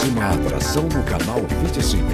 uma atração do Canal 25.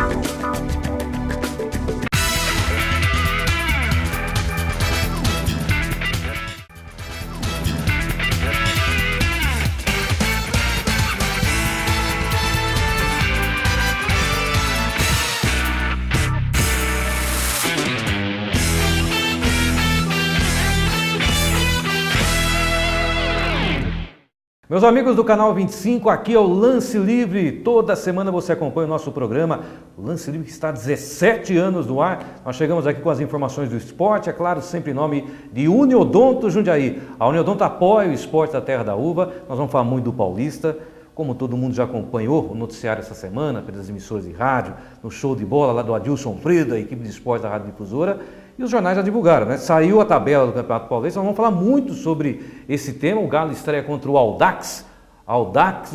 Meus amigos do Canal 25, aqui é o Lance Livre. Toda semana você acompanha o nosso programa. O Lance Livre que está há 17 anos no ar. Nós chegamos aqui com as informações do esporte, é claro, sempre em nome de Uniodonto Jundiaí. A Uniodonto apoia o esporte da Terra da Uva. Nós vamos falar muito do Paulista. Como todo mundo já acompanhou o noticiário essa semana, pelas emissoras de rádio, no show de bola lá do Adilson Freda, a equipe de esporte da Rádio Difusora. E os jornais já divulgaram, né? Saiu a tabela do Campeonato Paulista, nós vamos falar muito sobre esse tema. O Galo estreia contra o Audax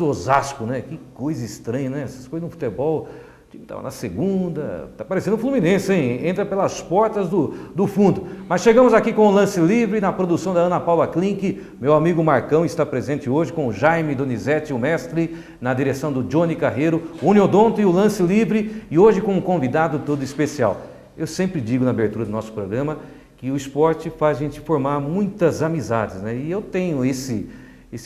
Osasco, né? Que coisa estranha, né? Essas coisas no futebol, o time estava na segunda, tá parecendo o Fluminense, hein? Entra pelas portas do fundo. Mas chegamos aqui com o Lance Livre, na produção da Ana Paula Klink. Meu amigo Marcão está presente hoje com o Jaime Donizete, o mestre, na direção do Johnny Carreiro, o Uniodonto e o Lance Livre, e hoje com um convidado todo especial. Eu sempre digo na abertura do nosso programa que o esporte faz a gente formar muitas amizades, né? E eu tenho esse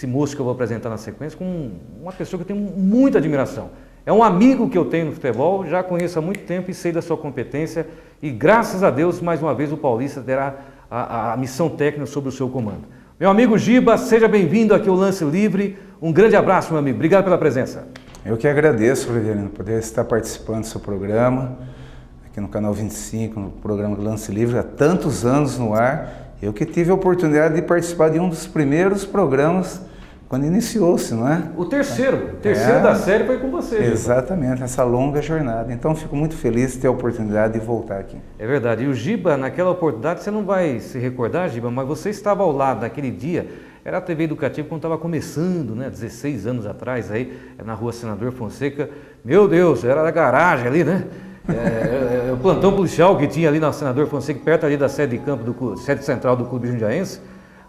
moço que eu vou apresentar na sequência com uma pessoa que eu tenho muita admiração. É um amigo que eu tenho no futebol, já conheço há muito tempo e sei da sua competência. E graças a Deus, mais uma vez, o Paulista terá a missão técnica sob o seu comando. Meu amigo Giba, seja bem-vindo aqui ao Lance Livre. Um grande abraço, meu amigo. Obrigado pela presença. Eu que agradeço, Rivelino, poder estar participando do seu programa, aqui no Canal 25, no programa Lance Livre, há tantos anos no ar. Eu que tive a oportunidade de participar de um dos primeiros programas quando iniciou-se, não é? O terceiro da série foi com você. Exatamente, Giba. Essa longa jornada. Então, fico muito feliz de ter a oportunidade de voltar aqui. É verdade. E o Giba, naquela oportunidade, você não vai se recordar, Giba, mas você estava ao lado naquele dia. Era a TV Educativa quando estava começando, né? 16 anos atrás, aí, na Rua Senador Fonseca. Meu Deus, era a garagem ali, né? O plantão policial que tinha ali na Senador Fonseca, perto ali da sede de campo, sede central do Clube Jundiaense.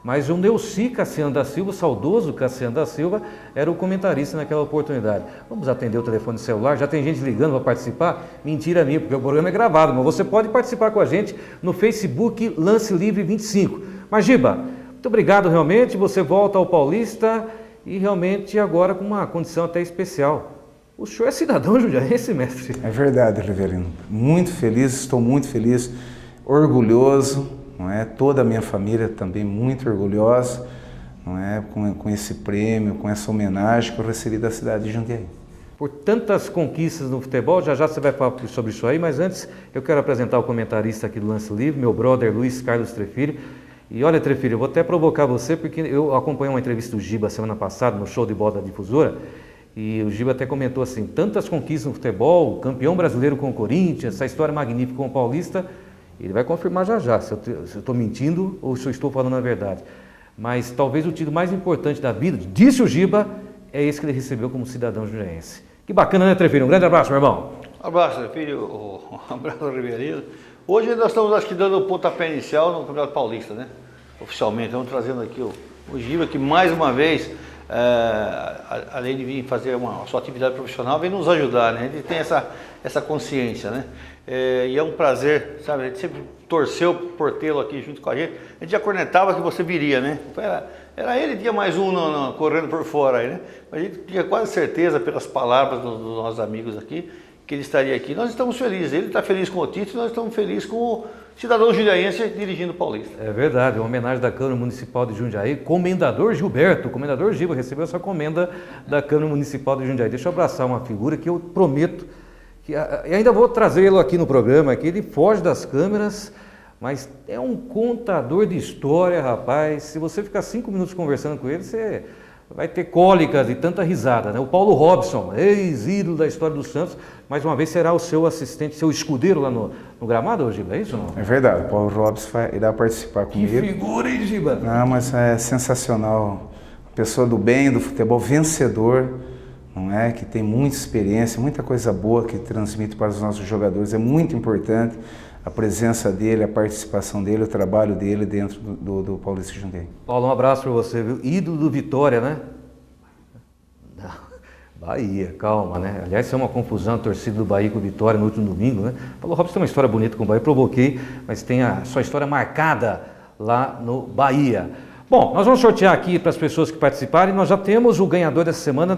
Mas o Neuci Cassiano da Silva, o saudoso Cassiano da Silva, era o comentarista naquela oportunidade. Vamos atender o telefone celular, já tem gente ligando para participar? Mentira minha, porque o programa é gravado, mas você pode participar com a gente no Facebook Lance Livre 25. Mas Giba, muito obrigado realmente, você volta ao Paulista e realmente agora com uma condição até especial. O senhor é cidadão jundiaense, mestre? É verdade, Rivelino. Muito feliz, estou muito feliz, orgulhoso, não é? Toda a minha família também muito orgulhosa, não é? Com esse prêmio, com essa homenagem que eu recebi da cidade de Jundiaí. Por tantas conquistas no futebol, já você vai falar sobre isso aí, mas antes eu quero apresentar o comentarista aqui do Lance Livre, meu brother Luiz Carlos Trefilho. E olha, Trefilho, eu vou até provocar você, porque eu acompanhei uma entrevista do Giba semana passada no show de bola da Difusora. E o Giba até comentou assim, tantas conquistas no futebol, campeão brasileiro com o Corinthians, essa história magnífica com o Paulista. Ele vai confirmar já se eu estou mentindo ou se eu estou falando a verdade. Mas talvez o título mais importante da vida, disse o Giba, é esse que ele recebeu como cidadão jundiaense. Que bacana, né, Trefilho? Um grande abraço, meu irmão. Um abraço, Trefilho. Um abraço, Ribeirinho. Hoje nós estamos, acho que, dando o pontapé inicial no Campeonato Paulista, né? Oficialmente. Estamos trazendo aqui o Giba, que mais uma vez, além de vir fazer a sua atividade profissional, vem nos ajudar, né? A gente tem essa consciência, né? E é um prazer, sabe? A gente sempre torceu por tê-lo aqui junto com a gente. A gente já cornetava que você viria, né? Era ele, tinha mais um correndo por fora aí, né? Mas a gente tinha quase certeza, pelas palavras dos nossos amigos aqui, que ele estaria aqui. Nós estamos felizes, ele está feliz com o título, nós estamos felizes com o cidadão jundiaense dirigindo o Paulista. É verdade, uma homenagem da Câmara Municipal de Jundiaí, Comendador Gilberto, Comendador Giba, recebeu essa comenda da Câmara Municipal de Jundiaí. Deixa eu abraçar uma figura que eu prometo, e ainda vou trazê-lo aqui no programa, aqui, ele foge das câmeras, mas é um contador de história, rapaz. Se você ficar 5 minutos conversando com ele, você vai ter cólicas e tanta risada, né? O Paulo Robson, ex-ídolo da história do Santos, mais uma vez será o seu assistente, seu escudeiro lá no gramado hoje, é isso ou não? É verdade, o Paulo Robson irá participar comigo. Que figura, hein, Giba? Não, mas é sensacional. Pessoa do bem, do futebol, vencedor, não é? Que tem muita experiência, muita coisa boa que transmite para os nossos jogadores. É muito importante a presença dele, a participação dele, o trabalho dele dentro do Paulista Jundiaí. Paulo, um abraço para você, viu? Ídolo do Vitória, né? Não. Bahia, calma, né? Aliás, isso é uma confusão, a torcida do Bahia com o Vitória no último domingo, né? Paulo Robson tem uma história bonita com o Bahia, provoquei, mas tem a sua história marcada lá no Bahia. Bom, nós vamos sortear aqui para as pessoas que participarem, nós já temos o ganhador dessa semana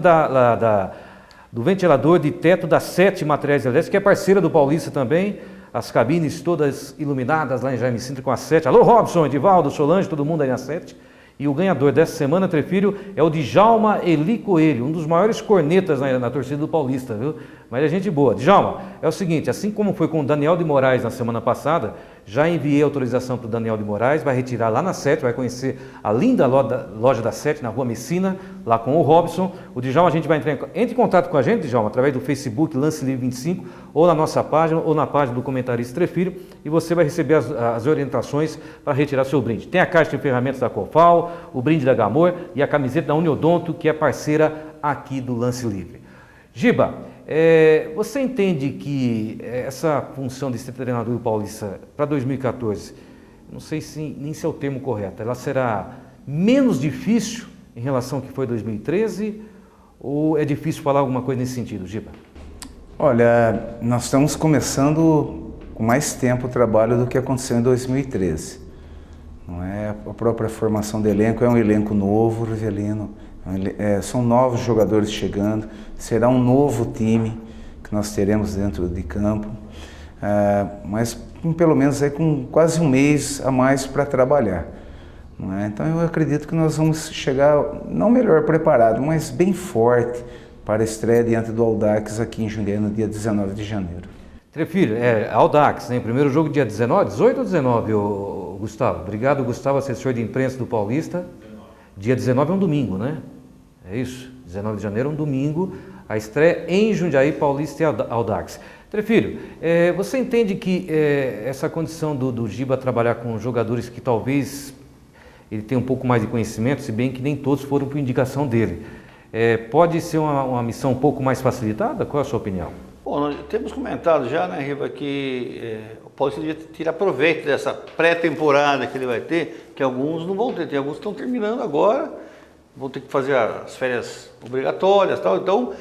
do ventilador de teto da 7 Materiais Elétricos, que é parceira do Paulista também, as cabines todas iluminadas lá em Jaime Sintra com a 7. Alô, Robson, Edivaldo, Solange, todo mundo aí na 7. E o ganhador dessa semana, Trefilho, é o Djalma Eli Coelho, um dos maiores cornetas na torcida do Paulista, viu? Mas é gente boa. Djalma, é o seguinte, assim como foi com o Daniel de Moraes na semana passada, já enviei autorização para o Daniel de Moraes, vai retirar lá na 7, vai conhecer a linda loja da 7, na Rua Messina, lá com o Robson. O Djalma, a gente vai entre em contato com a gente, Djalma, através do Facebook Lance Livre 25, ou na nossa página, ou na página do comentarista Trefilho, e você vai receber as orientações para retirar seu brinde. Tem a caixa de ferramentas da Cofal, o brinde da Gamor e a camiseta da Uniodonto, que é parceira aqui do Lance Livre. Giba, você entende que essa função de ser treinador do Paulista para 2014, não sei nem se é o termo correto, ela será menos difícil em relação ao que foi 2013 ou é difícil falar alguma coisa nesse sentido, Giba? Olha, nós estamos começando com mais tempo o trabalho do que aconteceu em 2013. Não é? A própria formação do elenco é um elenco novo, Rivelino. São novos jogadores chegando, será um novo time que nós teremos dentro de campo, mas pelo menos aí com quase um mês a mais para trabalhar. Não é? Então eu acredito que nós vamos chegar, não melhor preparado, mas bem forte para a estreia diante do Audax aqui em Jundiaí no dia 19 de janeiro. Trefilho, Audax, né? Primeiro jogo dia 19, 18 ou 19, Gustavo? Obrigado, Gustavo, assessor de imprensa do Paulista. Dia 19 é um domingo, né? É isso, 19 de janeiro é um domingo, a estreia em Jundiaí, Paulista e Audax. Trefilho, você entende que essa condição do Giba trabalhar com jogadores que talvez ele tenha um pouco mais de conhecimento, se bem que nem todos foram por indicação dele, pode ser uma missão um pouco mais facilitada? Qual é a sua opinião? Bom, nós temos comentado já, né, Riva, que o Paulista devia tirar proveito dessa pré-temporada que ele vai ter, que alguns não vão ter, tem alguns que estão terminando agora, vão ter que fazer as férias obrigatórias e tal. Então,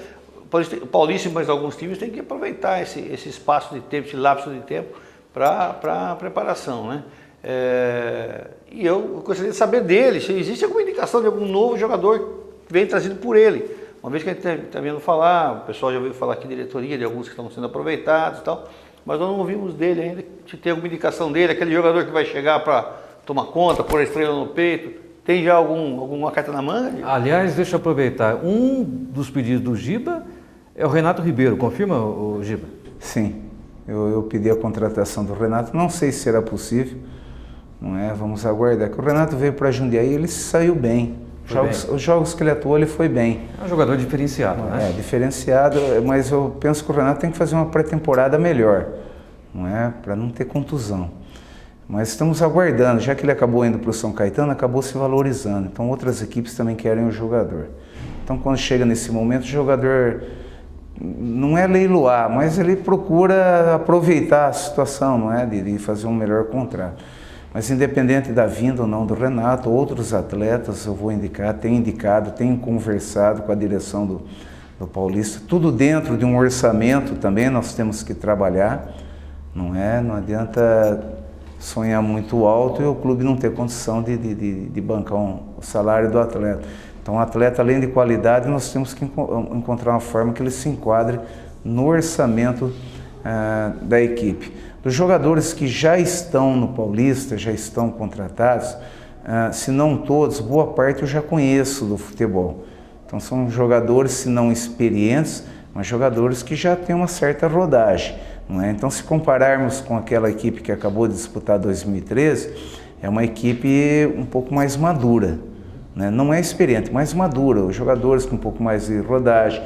o Paulista e mais alguns times têm que aproveitar esse espaço de tempo, esse lapso de tempo para a preparação, né? E eu gostaria de saber dele, se existe alguma indicação de algum novo jogador que vem trazido por ele. Uma vez que a gente está vendo falar, o pessoal já ouviu falar aqui diretoria, de alguns que estão sendo aproveitados e tal, mas nós não ouvimos dele ainda, se tem alguma indicação dele, aquele jogador que vai chegar para tomar conta, pôr a estrela no peito. Tem já alguma carta na manga? Aliás, deixa eu aproveitar. Um dos pedidos do Giba é o Renato Ribeiro. Confirma, o Giba? Sim, eu pedi a contratação do Renato. Não sei se será possível, não é? Vamos aguardar. Que o Renato veio para Jundiaí e ele saiu bem. Os jogos que ele atuou, ele foi bem. É um jogador diferenciado, né? Diferenciado, mas eu penso que o Renato tem que fazer uma pré-temporada melhor, não é? Para não ter contusão. Mas estamos aguardando, já que ele acabou indo para o São Caetano, acabou se valorizando. Então outras equipes também querem o jogador. Então quando chega nesse momento, o jogador não é leiloar, mas ele procura aproveitar a situação, não é? De fazer um melhor contrato. Mas independente da vinda ou não do Renato, outros atletas eu vou indicar, tenho conversado com a direção do Paulista, tudo dentro de um orçamento também nós temos que trabalhar, não é? Não adianta sonhar muito alto e o clube não ter condição de bancar o salário do atleta. Então o atleta, além de qualidade, nós temos que encontrar uma forma que ele se enquadre no orçamento da equipe. Dos jogadores que já estão no Paulista, já estão contratados, se não todos, boa parte eu já conheço do futebol. Então são jogadores, se não experientes, mas jogadores que já têm uma certa rodagem. Não é? Então, se compararmos com aquela equipe que acabou de disputar 2013, é uma equipe um pouco mais madura, né? Não é experiente, mas madura. Os jogadores com um pouco mais de rodagem.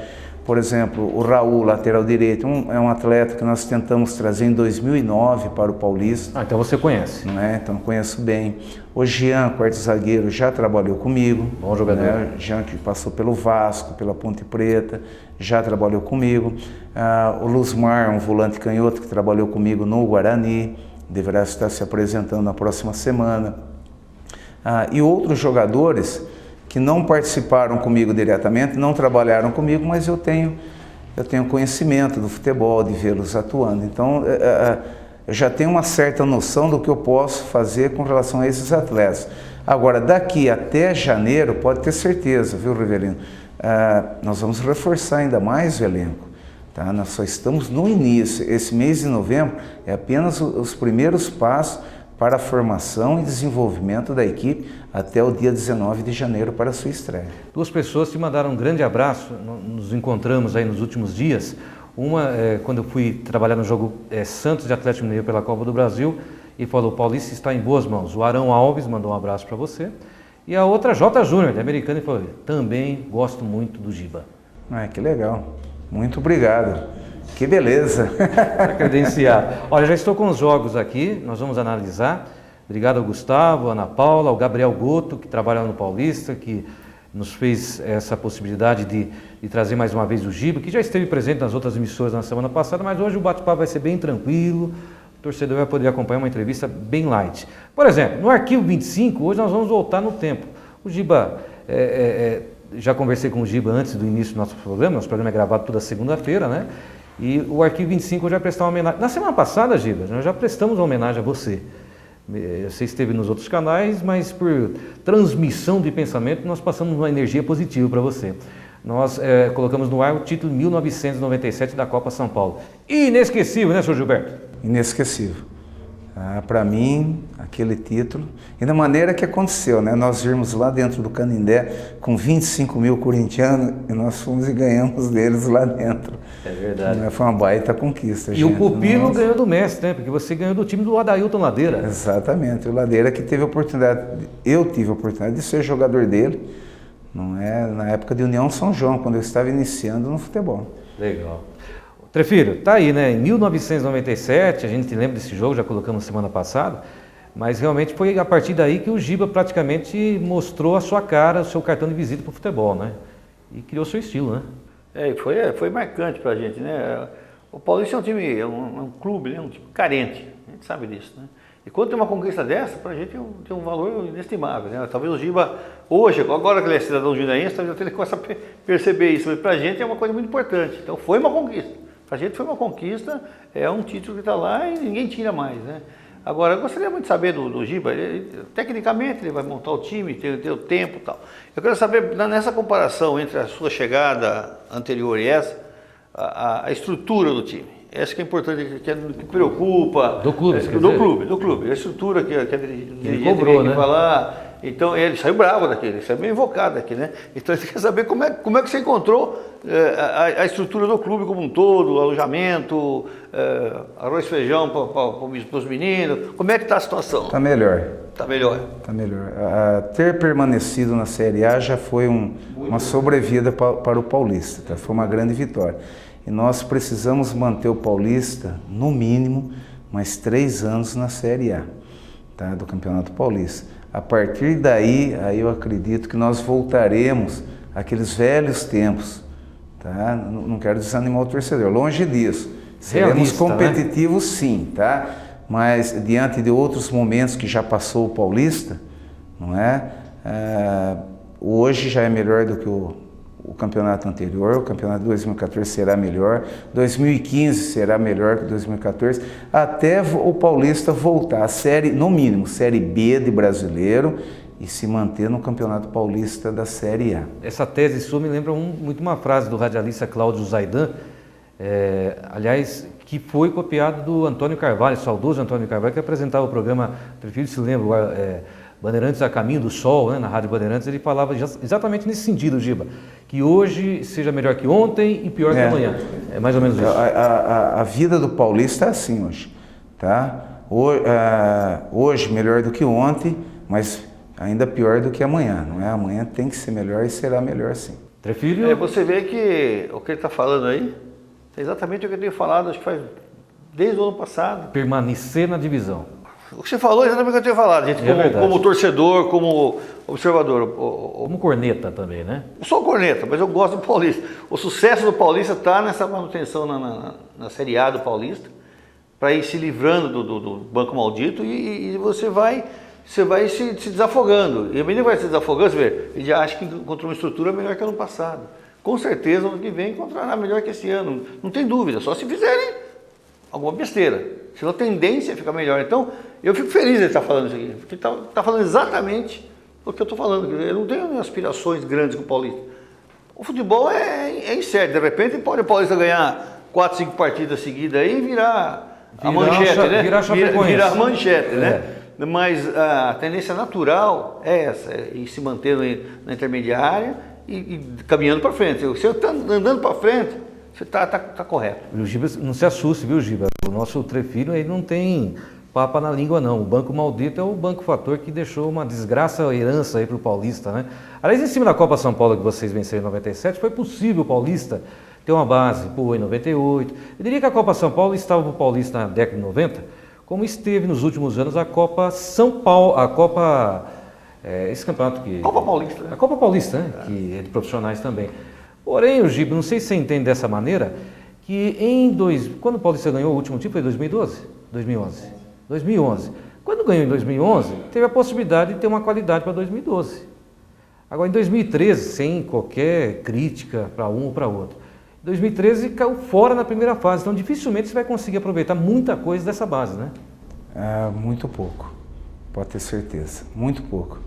Por exemplo, o Raul, lateral direito, é um atleta que nós tentamos trazer em 2009 para o Paulista. Então você conhece. Não é? Então conheço bem. O Jean, quarto zagueiro, já trabalhou comigo. Bom jogador. Né? Jean, que passou pelo Vasco, pela Ponte Preta, já trabalhou comigo. O Luzmar, um volante canhoto que trabalhou comigo no Guarani, deverá estar se apresentando na próxima semana. E outros jogadores que não participaram comigo diretamente, não trabalharam comigo, mas eu tenho conhecimento do futebol, de vê-los atuando. Então, eu já tenho uma certa noção do que eu posso fazer com relação a esses atletas. Agora, daqui até janeiro, pode ter certeza, viu, Rivelino? Nós vamos reforçar ainda mais o elenco. Tá? Nós só estamos no início. Esse mês de novembro é apenas os primeiros passos para a formação e desenvolvimento da equipe até o dia 19 de janeiro para a sua estreia. Duas pessoas te mandaram um grande abraço, nos encontramos aí nos últimos dias. Uma, quando eu fui trabalhar no jogo Santos de Atlético Mineiro pela Copa do Brasil, e falou: Paulista está em boas mãos. O Arão Alves mandou um abraço para você. E a outra, J. Júnior, de Americana, e falou: também gosto muito do Giba. Que legal. Muito obrigado. Que beleza. Para credenciar. Olha, já estou com os jogos aqui, nós vamos analisar. Obrigado ao Gustavo, a Ana Paula, ao Gabriel Goto, que trabalha no Paulista, que nos fez essa possibilidade de trazer mais uma vez o Giba, que já esteve presente nas outras emissoras na semana passada, mas hoje o bate-papo vai ser bem tranquilo. O torcedor vai poder acompanhar uma entrevista bem light. Por exemplo, no Arquivo 25, hoje nós vamos voltar no tempo. O Giba, já conversei com o Giba antes do início do nosso programa é gravado toda segunda-feira, né? E o Arquivo 25 hoje vai prestar uma homenagem. Na semana passada, Giba, nós já prestamos uma homenagem a você. Você esteve nos outros canais, mas por transmissão de pensamento, nós passamos uma energia positiva para você. Nós colocamos no ar o título 1997 da Copa São Paulo. Inesquecível, né, senhor Gilberto? Inesquecível. Para mim, aquele título, e da maneira que aconteceu, né? Nós vimos lá dentro do Canindé com 25 mil corintianos e nós fomos e ganhamos deles lá dentro. É verdade. Foi uma baita conquista. E o Pupilo ganhou do Mestre, né? Porque você ganhou do time do Adailton Ladeira. Exatamente, o Ladeira que teve a oportunidade, eu tive a oportunidade de ser jogador dele, não é? Na época de União São João, quando eu estava iniciando no futebol. Legal. Trefilho, tá aí, né? Em 1997, a gente lembra desse jogo, já colocamos semana passada, mas realmente foi a partir daí que o Giba praticamente mostrou a sua cara, o seu cartão de visita para o futebol, né? E criou seu estilo, né? Foi marcante pra gente, né? O Paulista é um time, é um clube, né? Um time carente, a gente sabe disso, né? E quando tem uma conquista dessa, pra gente tem um valor inestimável, né? Talvez o Giba, hoje, agora que ele é cidadão junaense, talvez ele começa a perceber isso, mas pra gente é uma coisa muito importante. Então foi uma conquista. Pra gente foi uma conquista, é um título que está lá e ninguém tira mais, né? Agora, eu gostaria muito de saber do Giba, tecnicamente ele vai montar o time, ter o tempo e tal. Eu quero saber, nessa comparação entre a sua chegada anterior e essa, a estrutura do time. Essa que é importante, que preocupa. Do clube, do clube. A estrutura que a dirigente cobrou, tem que né? falar. Então, ele saiu bravo daqui, ele saiu meio invocado daqui, né? Então, ele quer saber como é que você encontrou a estrutura do clube como um todo, alojamento, arroz e feijão para os meninos. Como é que está a situação? Está melhor. Está melhor. Está melhor. Ter permanecido na Série A já foi uma sobrevida para o Paulista, tá? Foi uma grande vitória. E nós precisamos manter o Paulista, no mínimo, mais 3 anos na Série A, tá? Do Campeonato Paulista. A partir daí, aí eu acredito que nós voltaremos àqueles velhos tempos, tá? Não quero desanimar o torcedor, longe disso. Seremos competitivos, né? Sim, tá? Mas diante de outros momentos que já passou o Paulista, não é? Hoje já é melhor do que o campeonato anterior, o campeonato de 2014 será melhor, 2015 será melhor que 2014, até o Paulista voltar à série, no mínimo, Série B de brasileiro e se manter no Campeonato Paulista da Série A. Essa tese sua me lembra muito uma frase do radialista Cláudio Zaidan, aliás, que foi copiado do Antônio Carvalho, saudoso Antônio Carvalho, que apresentava o programa, prefiro se lembra, Bandeirantes a Caminho do Sol, né, na Rádio Bandeirantes. Ele falava exatamente nesse sentido, Giba, que hoje seja melhor que ontem e pior que amanhã. É mais ou menos isso. A vida do Paulista é assim hoje, tá? Hoje melhor do que ontem, mas ainda pior do que amanhã, não é? Amanhã tem que ser melhor e será melhor sim. Trefilho? Você vê que o que ele está falando aí é exatamente o que eu tenho falado, acho que faz desde o ano passado. Permanecer na divisão. O que você falou é exatamente o que eu tenho falado, gente, como torcedor, como observador. Como corneta também, né? Eu sou corneta, mas eu gosto do Paulista. O sucesso do Paulista está nessa manutenção na Série A do Paulista, para ir se livrando do banco maldito e você vai você vai se desafogando. E a menina vai se desafogando, você vê, ele já acha que encontrou uma estrutura melhor que ano passado. Com certeza, ano que vem encontrará melhor que esse ano. Não tem dúvida, só se fizerem alguma besteira. Senão a tendência é ficar melhor. Então, eu fico feliz de ele estar falando isso aqui. Porque está falando exatamente o que eu estou falando. Eu não tenho aspirações grandes com o Paulista. O futebol é incerto. De repente, pode o Paulista ganhar 4, 5 partidas seguidas aí e virar a manchete, né? Virar a manchete, né? Mas a tendência natural é essa, é ir se mantendo na intermediária e caminhando para frente. Você está andando para frente, você está correto. O Giba, não se assuste, viu, Giba? O nosso Trefilho aí não tem papa na língua, não. O Banco Maldito é o Banco Fator que deixou uma desgraça, herança aí para o Paulista, né? Aliás, em cima da Copa São Paulo que vocês venceram em 97, foi possível o Paulista ter uma base, em 98. Eu diria que a Copa São Paulo estava para o Paulista na década de 90, como esteve nos últimos anos a Copa São Paulo, a Copa... esse campeonato que... Copa Paulista, né? A Copa Paulista, né? Que é de profissionais também. Porém, o Giba, não sei se você entende dessa maneira, que quando o Paulista ganhou o último título, foi 2012? 2011. 2011. Quando ganhou em 2011, teve a possibilidade de ter uma qualidade para 2012. Agora, em 2013, sem qualquer crítica para um ou para outro, em 2013 caiu fora na primeira fase, então dificilmente você vai conseguir aproveitar muita coisa dessa base, né? Muito pouco, pode ter certeza, muito pouco.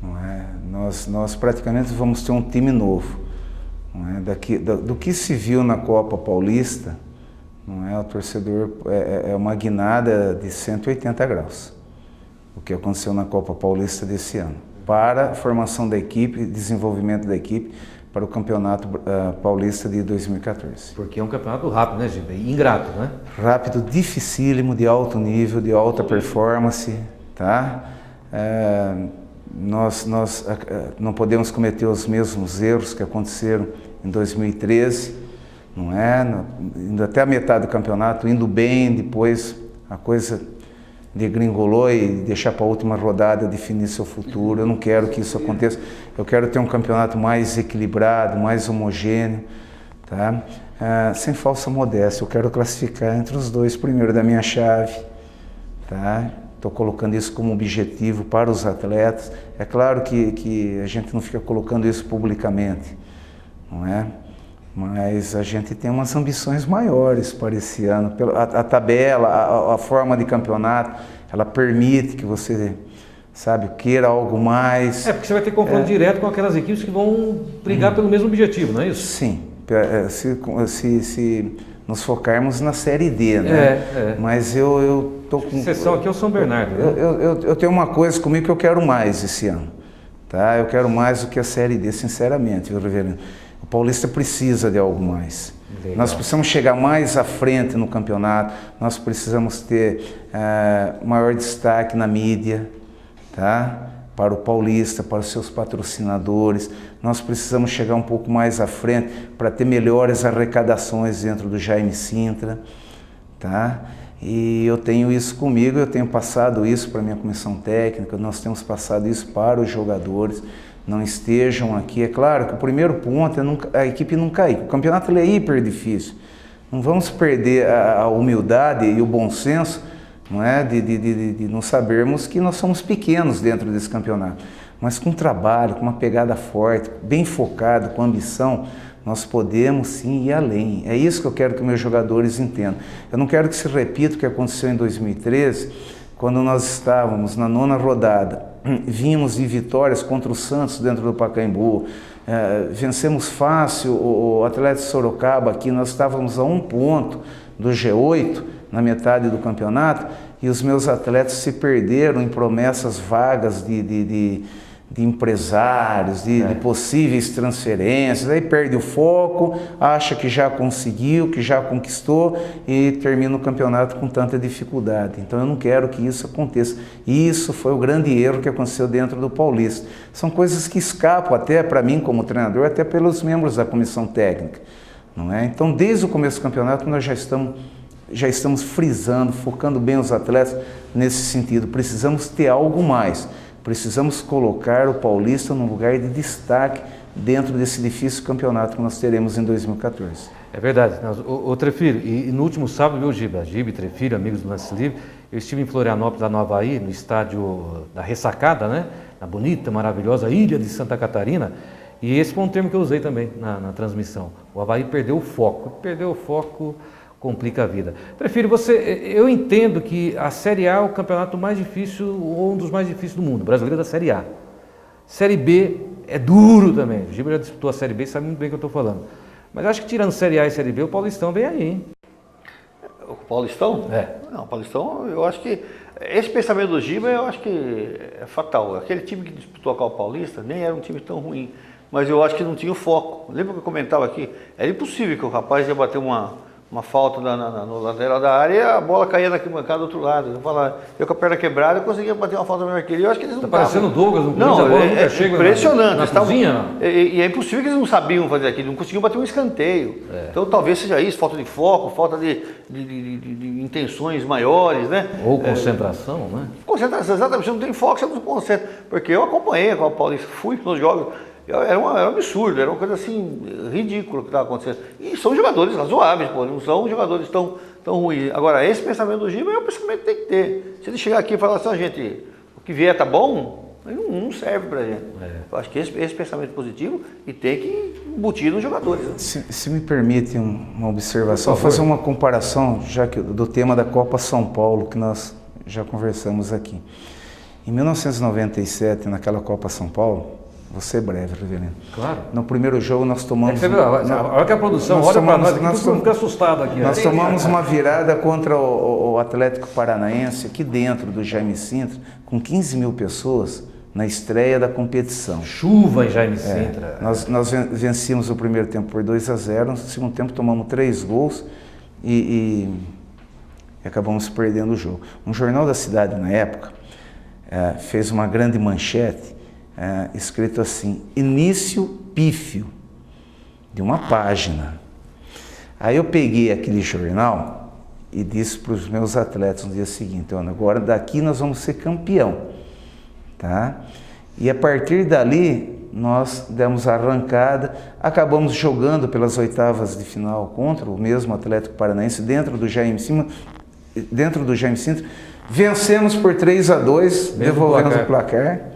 Não é? Nós praticamente vamos ter um time novo. Não é? Do que se viu na Copa Paulista, não é? O torcedor é uma guinada de 180 graus, o que aconteceu na Copa Paulista desse ano, para a formação da equipe, desenvolvimento da equipe, para o Campeonato Paulista de 2014. Porque é um campeonato rápido, né, Giba? Ingrato, né? Rápido, dificílimo, de alto nível, de alta performance, tá? Nós não podemos cometer os mesmos erros que aconteceram em 2013, não é? Indo até a metade do campeonato, indo bem, depois a coisa degringolou e deixar para a última rodada definir seu futuro. Eu não quero que isso aconteça. Eu quero ter um campeonato mais equilibrado, mais homogêneo, tá? Sem falsa modéstia. Eu quero classificar entre os 2 primeiros da minha chave, tá? Estou colocando isso como objetivo para os atletas. É claro que a gente não fica colocando isso publicamente, não é? Mas a gente tem umas ambições maiores para esse ano. A tabela, a forma de campeonato, ela permite que você, sabe, queira algo mais. Porque você vai ter confronto direto com aquelas equipes que vão brigar pelo mesmo objetivo, não é isso? Sim, se nos focarmos na Série D, né? Mas eu tô com... Exceção aqui é o São Bernardo. Eu tenho uma coisa comigo que eu quero mais esse ano, tá? Eu quero mais do que a Série D, sinceramente, viu, Reverendo? O Paulista precisa de algo mais. Legal. Nós precisamos chegar mais à frente no campeonato, nós precisamos ter maior destaque na mídia, tá? Para o Paulista, para os seus patrocinadores. Nós precisamos chegar um pouco mais à frente para ter melhores arrecadações dentro do Jaime Sintra, tá? E eu tenho isso comigo, eu tenho passado isso para a minha comissão técnica, nós temos passado isso para os jogadores. Não estejam aqui. É claro que o primeiro ponto é a equipe não cair. O campeonato ele é hiper difícil. Não vamos perder a humildade e o bom senso, não é? de não sabermos que nós somos pequenos dentro desse campeonato. Mas com trabalho, com uma pegada forte, bem focado, com ambição, nós podemos sim ir além. É isso que eu quero que meus jogadores entendam. Eu não quero que se repita o que aconteceu em 2013, quando nós estávamos na 9ª rodada. Vimos de vitórias contra o Santos dentro do Pacaembu, vencemos fácil o Atlético Sorocaba aqui, nós estávamos a 1 ponto do G8 na metade do campeonato e os meus atletas se perderam em promessas vagas de empresários, de possíveis transferências, aí perde o foco, acha que já conseguiu, que já conquistou e termina o campeonato com tanta dificuldade. Então eu não quero que isso aconteça. E isso foi o grande erro que aconteceu dentro do Paulista. São coisas que escapam até para mim como treinador, até pelos membros da comissão técnica, não é? Então desde o começo do campeonato nós já estamos frisando, focando bem os atletas nesse sentido. Precisamos ter algo mais. Precisamos colocar o Paulista num lugar de destaque dentro desse difícil campeonato que nós teremos em 2014. É verdade. O Trefilho, e no último sábado, viu, Giba e Trefilho, amigos do Lance Livre, Eu estive em Florianópolis, lá no Avaí, no estádio da Ressacada, né? Na bonita, maravilhosa ilha de Santa Catarina. E esse foi um termo que eu usei também na transmissão. O Avaí perdeu o foco. Perdeu o foco, complica a vida. Prefiro eu entendo que a Série A é o campeonato mais difícil, ou um dos mais difíceis do mundo. O brasileiro da Série A. Série B é duro também. O Giba já disputou a Série B, sabe muito bem o que eu estou falando. Mas acho que tirando Série A e Série B, o Paulistão vem aí, hein? O Paulistão? É. Não, o Paulistão, eu acho que esse pensamento do Giba, eu acho que é fatal. Aquele time que disputou a Copa Paulista nem era um time tão ruim, mas eu acho que não tinha o foco. Lembra que eu comentava aqui? Era impossível que o rapaz ia bater uma falta no lateral da área e a bola caía na arquibancada do outro lado. Eu com a perna quebrada, eu conseguia bater uma falta melhor que ele. Eu acho que eles não parecendo o Douglas, no não, a bola nunca chega impressionante. na cozinha. E é impossível que eles não sabiam fazer aquilo, não conseguiam bater um escanteio. Então talvez seja isso, falta de foco, falta de intenções maiores, né? Ou concentração, né? Concentração, exatamente, você não tem foco, você não se concentra. Porque eu acompanhei a Copa Paulista, fui nos jogos. Era um absurdo, era uma coisa assim, ridícula que estava acontecendo. E são jogadores razoáveis, pô, não são jogadores tão ruins. Agora, esse pensamento do Giba é o pensamento que tem que ter. Se ele chegar aqui e falar assim, gente, o que vier tá bom, não serve pra gente. Eu acho que esse pensamento positivo e tem que embutir nos jogadores. Né? Se me permite uma observação, fazer uma comparação, já que do tema da Copa São Paulo, que nós já conversamos aqui. Em 1997, naquela Copa São Paulo, vou ser breve, Rivelino. Claro. No primeiro jogo nós tomamos... Olha que a produção olha para nós, fica assustado aqui. Nós tomamos uma virada contra o Atlético Paranaense, aqui dentro do Jaime Sintra, com 15 mil pessoas na estreia da competição. Chuva em Jaime Sintra. Nós vencíamos o primeiro tempo por 2-0, no segundo tempo tomamos 3 gols e acabamos perdendo o jogo. Um jornal da cidade, na época, fez uma grande manchete, escrito assim, início pífio, de uma página. Aí eu peguei aquele jornal e disse para os meus atletas no dia seguinte, agora daqui nós vamos ser campeão, tá? E a partir dali nós demos a arrancada, acabamos jogando pelas oitavas de final contra o mesmo Atlético Paranaense dentro do Jaime Sintra, vencemos por 3-2, devolvemos o placar.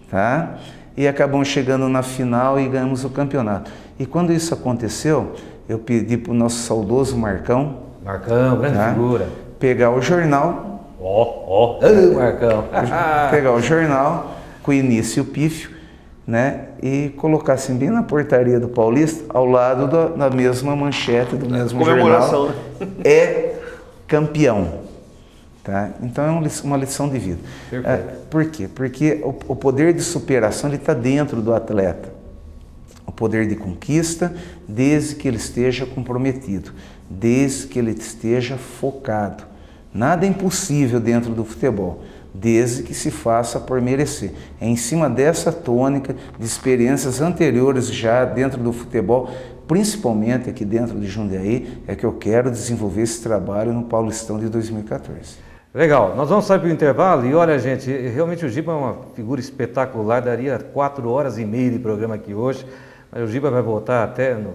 Tá? E acabamos chegando na final e ganhamos o campeonato. E quando isso aconteceu, eu pedi para o nosso saudoso Marcão, grande figura, pegar o jornal, Marcão, pegar o jornal com o início pífio, né, e colocar assim bem na portaria do Paulista, ao lado da mesma manchete do mesmo jornal, né? É campeão. Tá? Então é uma lição de vida. Por quê? Porque o poder de superação está dentro do atleta. O poder de conquista, desde que ele esteja comprometido, desde que ele esteja focado. Nada é impossível dentro do futebol, desde que se faça por merecer. É em cima dessa tônica de experiências anteriores já dentro do futebol, principalmente aqui dentro de Jundiaí, é que eu quero desenvolver esse trabalho no Paulistão de 2014. Legal, nós vamos sair para o intervalo e olha, gente, realmente o Giba é uma figura espetacular, daria 4 horas e meia de programa aqui hoje, mas o Giba vai voltar até no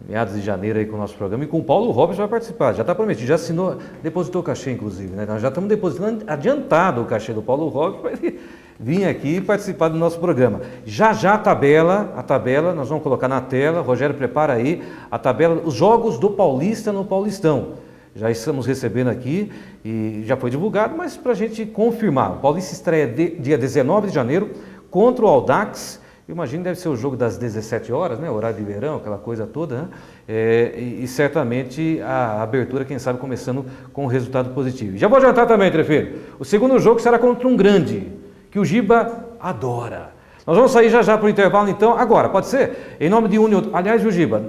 meados de janeiro aí com o nosso programa e com o Paulo Robles vai participar, já está prometido, já assinou, depositou o cachê inclusive, né? Nós já estamos depositando adiantado o cachê do Paulo Robles para ele vir aqui e participar do nosso programa. Já a tabela, nós vamos colocar na tela, Rogério prepara aí a tabela, os jogos do Paulista no Paulistão. Já estamos recebendo aqui e já foi divulgado, mas para a gente confirmar. O Paulista estreia dia 19 de janeiro contra o Audax. Eu imagino que deve ser o jogo das 17 horas, né? Horário de verão, aquela coisa toda. Né? E certamente a abertura, quem sabe, começando com um resultado positivo. Já vou adiantar também, Trefeiro. O segundo jogo será contra um grande, que o Giba adora. Nós vamos sair já para o intervalo, então. Agora, pode ser? Em nome de União... Aliás, viu, Giba?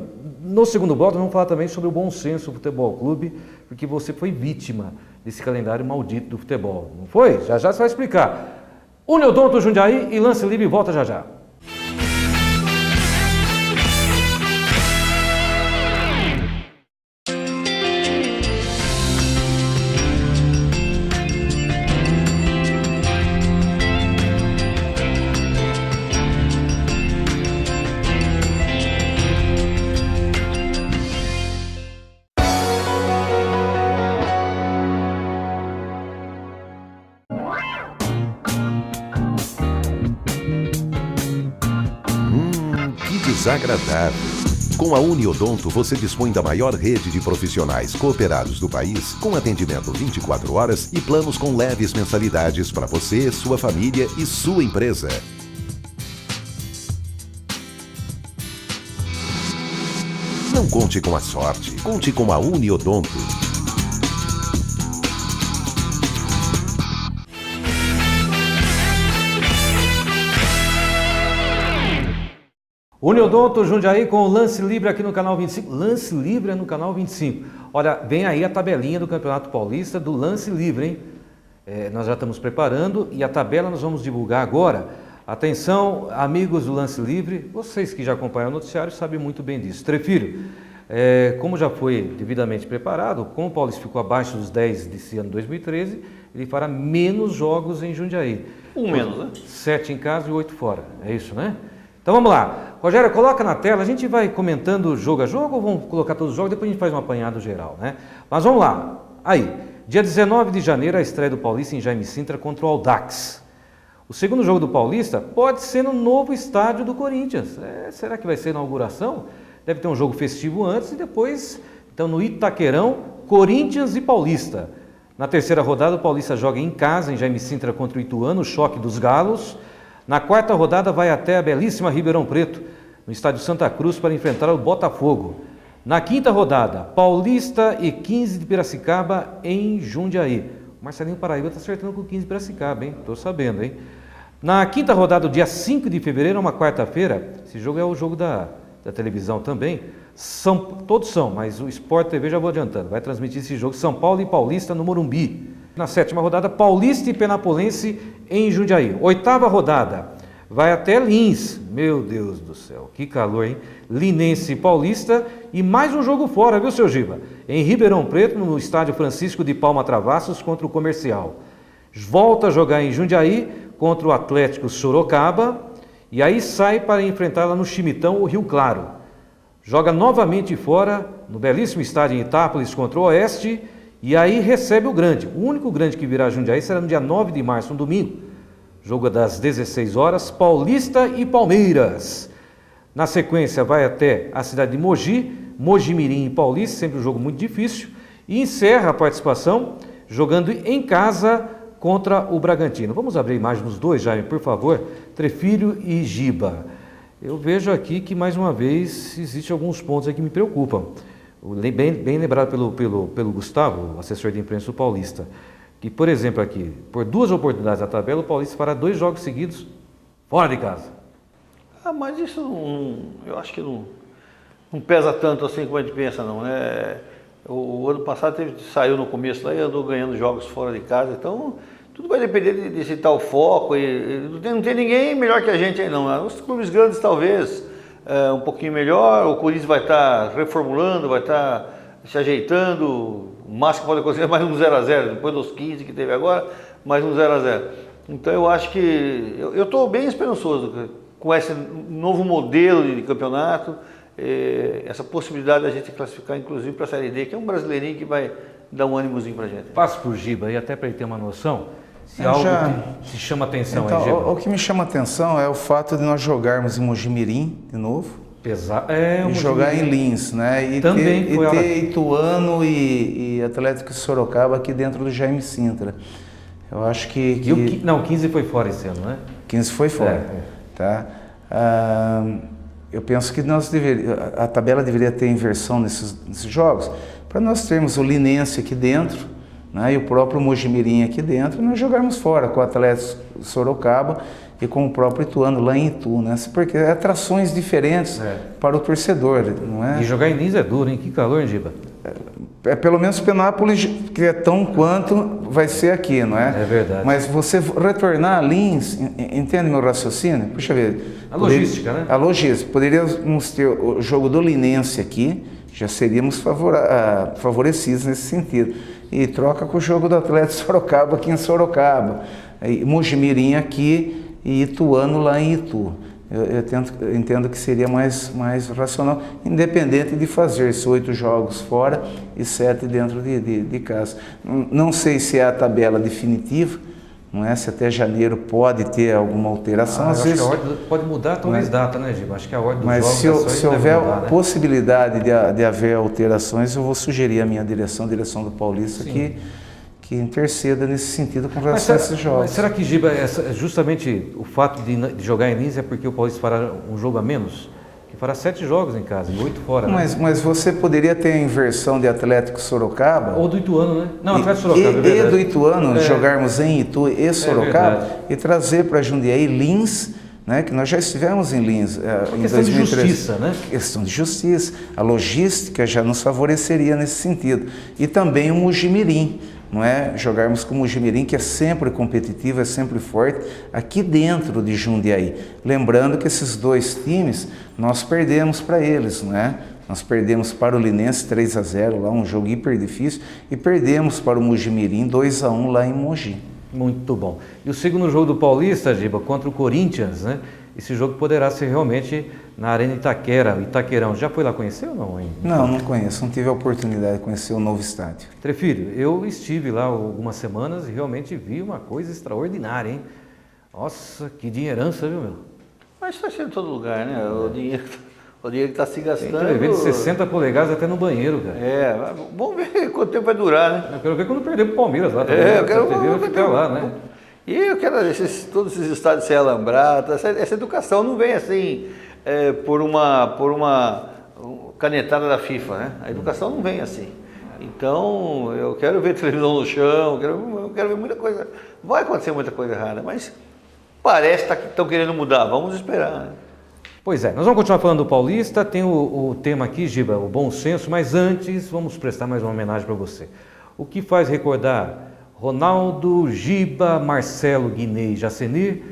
No segundo bloco, nós vamos falar também sobre o Bom Senso Futebol Clube, porque você foi vítima desse calendário maldito do futebol, não foi? Já você vai explicar. Uniodonto Jundiaí e Lance Livre volta já. desagradável. Com a Uniodonto, você dispõe da maior rede de profissionais cooperados do país, com atendimento 24 horas e planos com leves mensalidades para você, sua família e sua empresa. Não conte com a sorte, conte com a Uniodonto. Uniodonto Jundiaí com o Lance Livre aqui no Canal 25. Lance Livre é no Canal 25. Olha, vem aí a tabelinha do Campeonato Paulista do Lance Livre, hein? Nós já estamos preparando e a tabela nós vamos divulgar agora. Atenção, amigos do Lance Livre, vocês que já acompanham o noticiário sabem muito bem disso. Trefilho, como já foi devidamente preparado, como o Paulista ficou abaixo dos 10 desse ano 2013, ele fará menos jogos em Jundiaí. Menos, né? 7 em casa e 8 fora, é isso, né? Então vamos lá. Rogério, coloca na tela, a gente vai comentando jogo a jogo ou vamos colocar todos os jogos, depois a gente faz um apanhado geral, né? Mas vamos lá. Aí, dia 19 de janeiro, a estreia do Paulista em Jaime Sintra contra o Audax. O segundo jogo do Paulista pode ser no novo estádio do Corinthians. Será que vai ser a inauguração? Deve ter um jogo festivo antes e depois, então no Itaquerão, Corinthians e Paulista. Na terceira rodada, o Paulista joga em casa, em Jaime Sintra contra o Ituano, o choque dos galos. Na quarta rodada vai até a belíssima Ribeirão Preto, no estádio Santa Cruz, para enfrentar o Botafogo. Na quinta rodada, Paulista e 15 de Piracicaba em Jundiaí. O Marcelinho Paraíba está acertando com o 15 de Piracicaba, hein? Estou sabendo, hein? Na quinta rodada, dia 5 de fevereiro, uma quarta-feira, esse jogo é o jogo da televisão também, todos são, mas o Sport TV já vou adiantando, vai transmitir esse jogo, São Paulo e Paulista no Morumbi. Na sétima rodada, Paulista e Penapolense em Jundiaí. Oitava rodada, vai até Lins, meu Deus do céu, que calor, hein? Linense e Paulista e mais um jogo fora, viu, seu Giba? Em Ribeirão Preto, no estádio Francisco de Palma Travassos contra o Comercial. Volta a jogar em Jundiaí contra o Atlético Sorocaba e aí sai para enfrentar lá no Chimitão o Rio Claro. Joga novamente fora, no belíssimo estádio em Itápolis contra o Oeste e aí recebe o grande. O único grande que virá a Jundiaí será no dia 9 de março, um domingo. Jogo das 16 horas, Paulista e Palmeiras. Na sequência vai até a cidade de Mogi, Mojimirim e Paulista, sempre um jogo muito difícil. E encerra a participação jogando em casa contra o Bragantino. Vamos abrir a imagem dos dois, Jaime, por favor. Trefilho e Giba. Eu vejo aqui que, mais uma vez, existem alguns pontos aqui que me preocupam. Bem lembrado pelo Gustavo, assessor de imprensa do Paulista, que, por exemplo, aqui, por 2 oportunidades da tabela, o Paulista fará 2 jogos seguidos fora de casa. Mas isso eu acho que não pesa tanto assim como a gente pensa, não, né? O ano passado saiu no começo lá e andou ganhando jogos fora de casa, então tudo vai depender de se tá o foco. Não tem ninguém melhor que a gente aí, não. Os clubes grandes talvez um pouquinho melhor, o Corinthians vai estar reformulando, vai estar se ajeitando, o máximo que pode acontecer é mais um 0-0, depois dos 15 que teve agora, mais um 0-0. Então eu acho que, eu estou bem esperançoso com esse novo modelo de campeonato, essa possibilidade da gente classificar inclusive para a Série D, que é um brasileirinho que vai dar um ânimozinho para a gente. Passo por Giba e até para ele ter uma noção, se algo te chama atenção então, aí, Giba. O que me chama atenção é o fato de nós jogarmos em Mojimirim de novo. E jogar em Lins, né? E também ter Ituano e Atlético Sorocaba aqui dentro do Jaime Sintra. Eu acho que... Não, 15 foi fora esse ano, né? 15 foi fora, tá? Eu penso que a tabela deveria ter inversão nesses jogos, para nós termos o Linense aqui dentro, né, e o próprio Mojimirim aqui dentro, e nós jogarmos fora com o Atlético Sorocaba e com o próprio Ituano lá em Itu, né? Porque é atrações diferentes para o torcedor, não é? E jogar em Lins é duro, hein? Que calor, hein, Giba? Pelo menos Penápolis, que é tão quanto vai ser aqui, não é? É verdade. Mas você retornar a Lins, entende meu raciocínio? Puxa vida. A logística, né? A logística. Poderíamos ter o jogo do Linense aqui, já seríamos favorecidos nesse sentido. E troca com o jogo do Atlético Sorocaba aqui em Sorocaba. E Mojimirim aqui e Ituano lá em Itu. Eu entendo que seria mais racional, independente de fazer 8 jogos fora e 7 dentro de casa. Não sei se é a tabela definitiva, não é? Se até janeiro pode ter alguma alteração, às vezes... Acho que a ordem pode mudar, talvez data, né, Giba? Acho que a ordem dos Mas jogos se houver mudar, né? possibilidade de haver alterações, eu vou sugerir à minha direção do Paulista, que interceda nesse sentido com relação a esses jogos. Mas será que, Giba, justamente o fato de jogar em Lins é porque o Paulista fará um jogo a menos? Que fará 7 jogos em casa e 8 fora. Mas você poderia ter a inversão de Atlético Sorocaba. Ou do Ituano, né? Não, Atlético Sorocaba. E do Ituano, jogarmos em Itu e Sorocaba, e trazer para Jundiaí Lins, né, que nós já estivemos em Lins em 2013. Questão de justiça, né? Questão de justiça. A logística já nos favoreceria nesse sentido. E também o Mojimirim, não é? Jogarmos com o Mojimirim, que é sempre competitivo, é sempre forte, aqui dentro de Jundiaí. Lembrando que esses 2 times, nós perdemos para eles, não é? Nós perdemos para o Linense 3-0, lá um jogo hiper difícil, e perdemos para o Mojimirim 2-1 lá em Mogi. Muito bom. E o segundo jogo do Paulista, Giba, contra o Corinthians, né? Esse jogo poderá ser realmente na Arena Itaquerão. Já foi lá conhecer ou não ainda? Não conheço. Não tive a oportunidade de conhecer o novo estádio. Trefilho, eu estive lá algumas semanas e realmente vi uma coisa extraordinária, hein? Nossa, que dinheirança, viu, meu? Mas isso vai ser em todo lugar, né? O dinheiro que está se gastando... Tem TV de 60 polegadas até no banheiro, cara. Vamos ver quanto tempo vai durar, né? Eu quero ver quando perder pro Palmeiras lá. Eu quero ficar lá, né? E eu quero todos esses estádios ser alambrados. Essa educação não vem assim por uma canetada da FIFA, né? A educação não vem assim. Então, eu quero ver televisão no chão, eu quero ver muita coisa. Vai acontecer muita coisa errada, mas parece que estão querendo mudar. Vamos esperar, né? Pois é, nós vamos continuar falando do Paulista. Tem o tema aqui, Giba, o bom senso, mas antes vamos prestar mais uma homenagem para você. O que faz recordar Ronaldo, Giba, Marcelo, Guinei, Jacenir,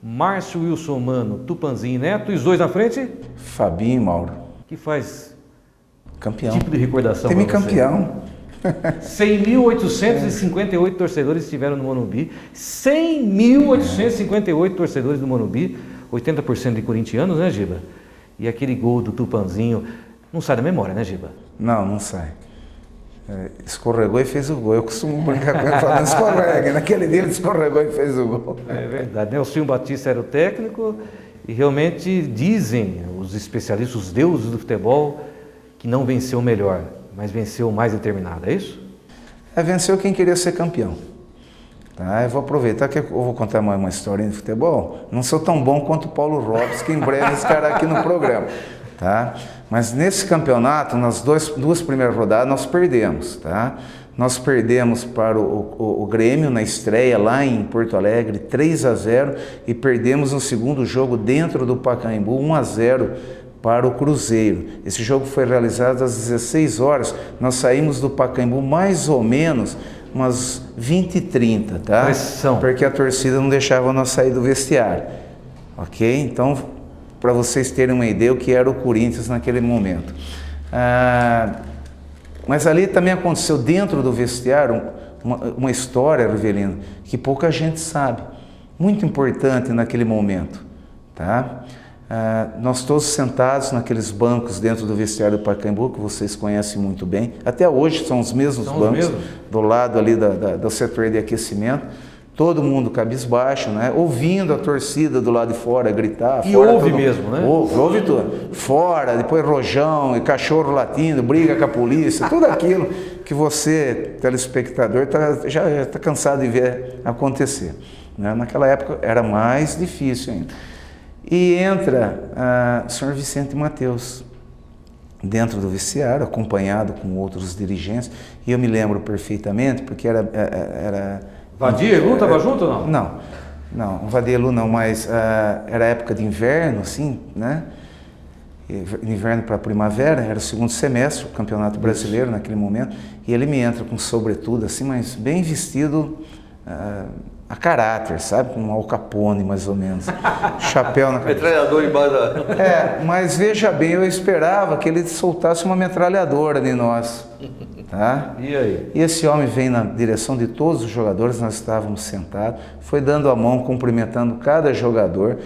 Márcio, Wilson Mano, Tupanzinho Neto e os 2 na frente? Fabinho e Mauro. Que faz campeão. Tipo de recordação. Time campeão. 100.858 torcedores estiveram no Morumbi. 100.858 torcedores no Morumbi. 80% de corintianos, né, Giba? E aquele gol do Tupanzinho não sai da memória, né, Giba? Não sai. Escorregou e fez o gol. Eu costumo brincar com ele falando escorrega. Naquele dia ele escorregou e fez o gol. É verdade. Nelson Batista era o técnico e realmente dizem os especialistas, os deuses do futebol, que não venceu o melhor, mas venceu o mais determinado. É isso? Venceu quem queria ser campeão. Tá? Eu vou aproveitar que eu vou contar uma história de futebol. Não sou tão bom quanto o Paulo Robes, que em breve estará aqui no programa. Tá? Mas nesse campeonato, nas duas primeiras rodadas, nós perdemos. Tá? Nós perdemos para o Grêmio na estreia lá em Porto Alegre, 3-0, e perdemos no segundo jogo dentro do Pacaembu, 1-0 para o Cruzeiro. Esse jogo foi realizado às 16 horas. Nós saímos do Pacaembu mais ou menos umas 20h30, tá? Pressão. Porque a torcida não deixava nós sair do vestiário. Ok? Então, para vocês terem uma ideia o que era o Corinthians naquele momento. Mas ali também aconteceu dentro do vestiário uma história, Rivelino, que pouca gente sabe. Muito importante naquele momento, tá? Nós todos sentados naqueles bancos dentro do vestiário do Pacaembu, que vocês conhecem muito bem. Até hoje são os mesmos bancos, do lado ali do setor de aquecimento. Todo mundo cabisbaixo, né? Ouvindo a torcida do lado de fora gritar. E ouve mesmo, né? Ouve tudo. Fora, depois rojão e cachorro latindo, briga com a polícia, tudo aquilo que você, telespectador, já está cansado de ver acontecer. Né? Naquela época era mais difícil ainda. E entra o senhor Vicente Mateus dentro do vestiário, acompanhado com outros dirigentes, e eu me lembro perfeitamente, porque era Vadielu estava junto ou não? Não, Vadielu não, mas era época de inverno, assim, né? Inverno para primavera, era o segundo semestre, o Campeonato Brasileiro naquele momento, e ele me entra com sobretudo, assim, mas bem vestido a caráter, sabe? Com um Al Capone, mais ou menos. Chapéu na cabeça. Metralhador embaixo da... Mas veja bem, eu esperava que ele soltasse uma metralhadora de nós. Tá? E aí? E esse homem vem na direção de todos os jogadores, nós estávamos sentados, foi dando a mão, cumprimentando cada jogador.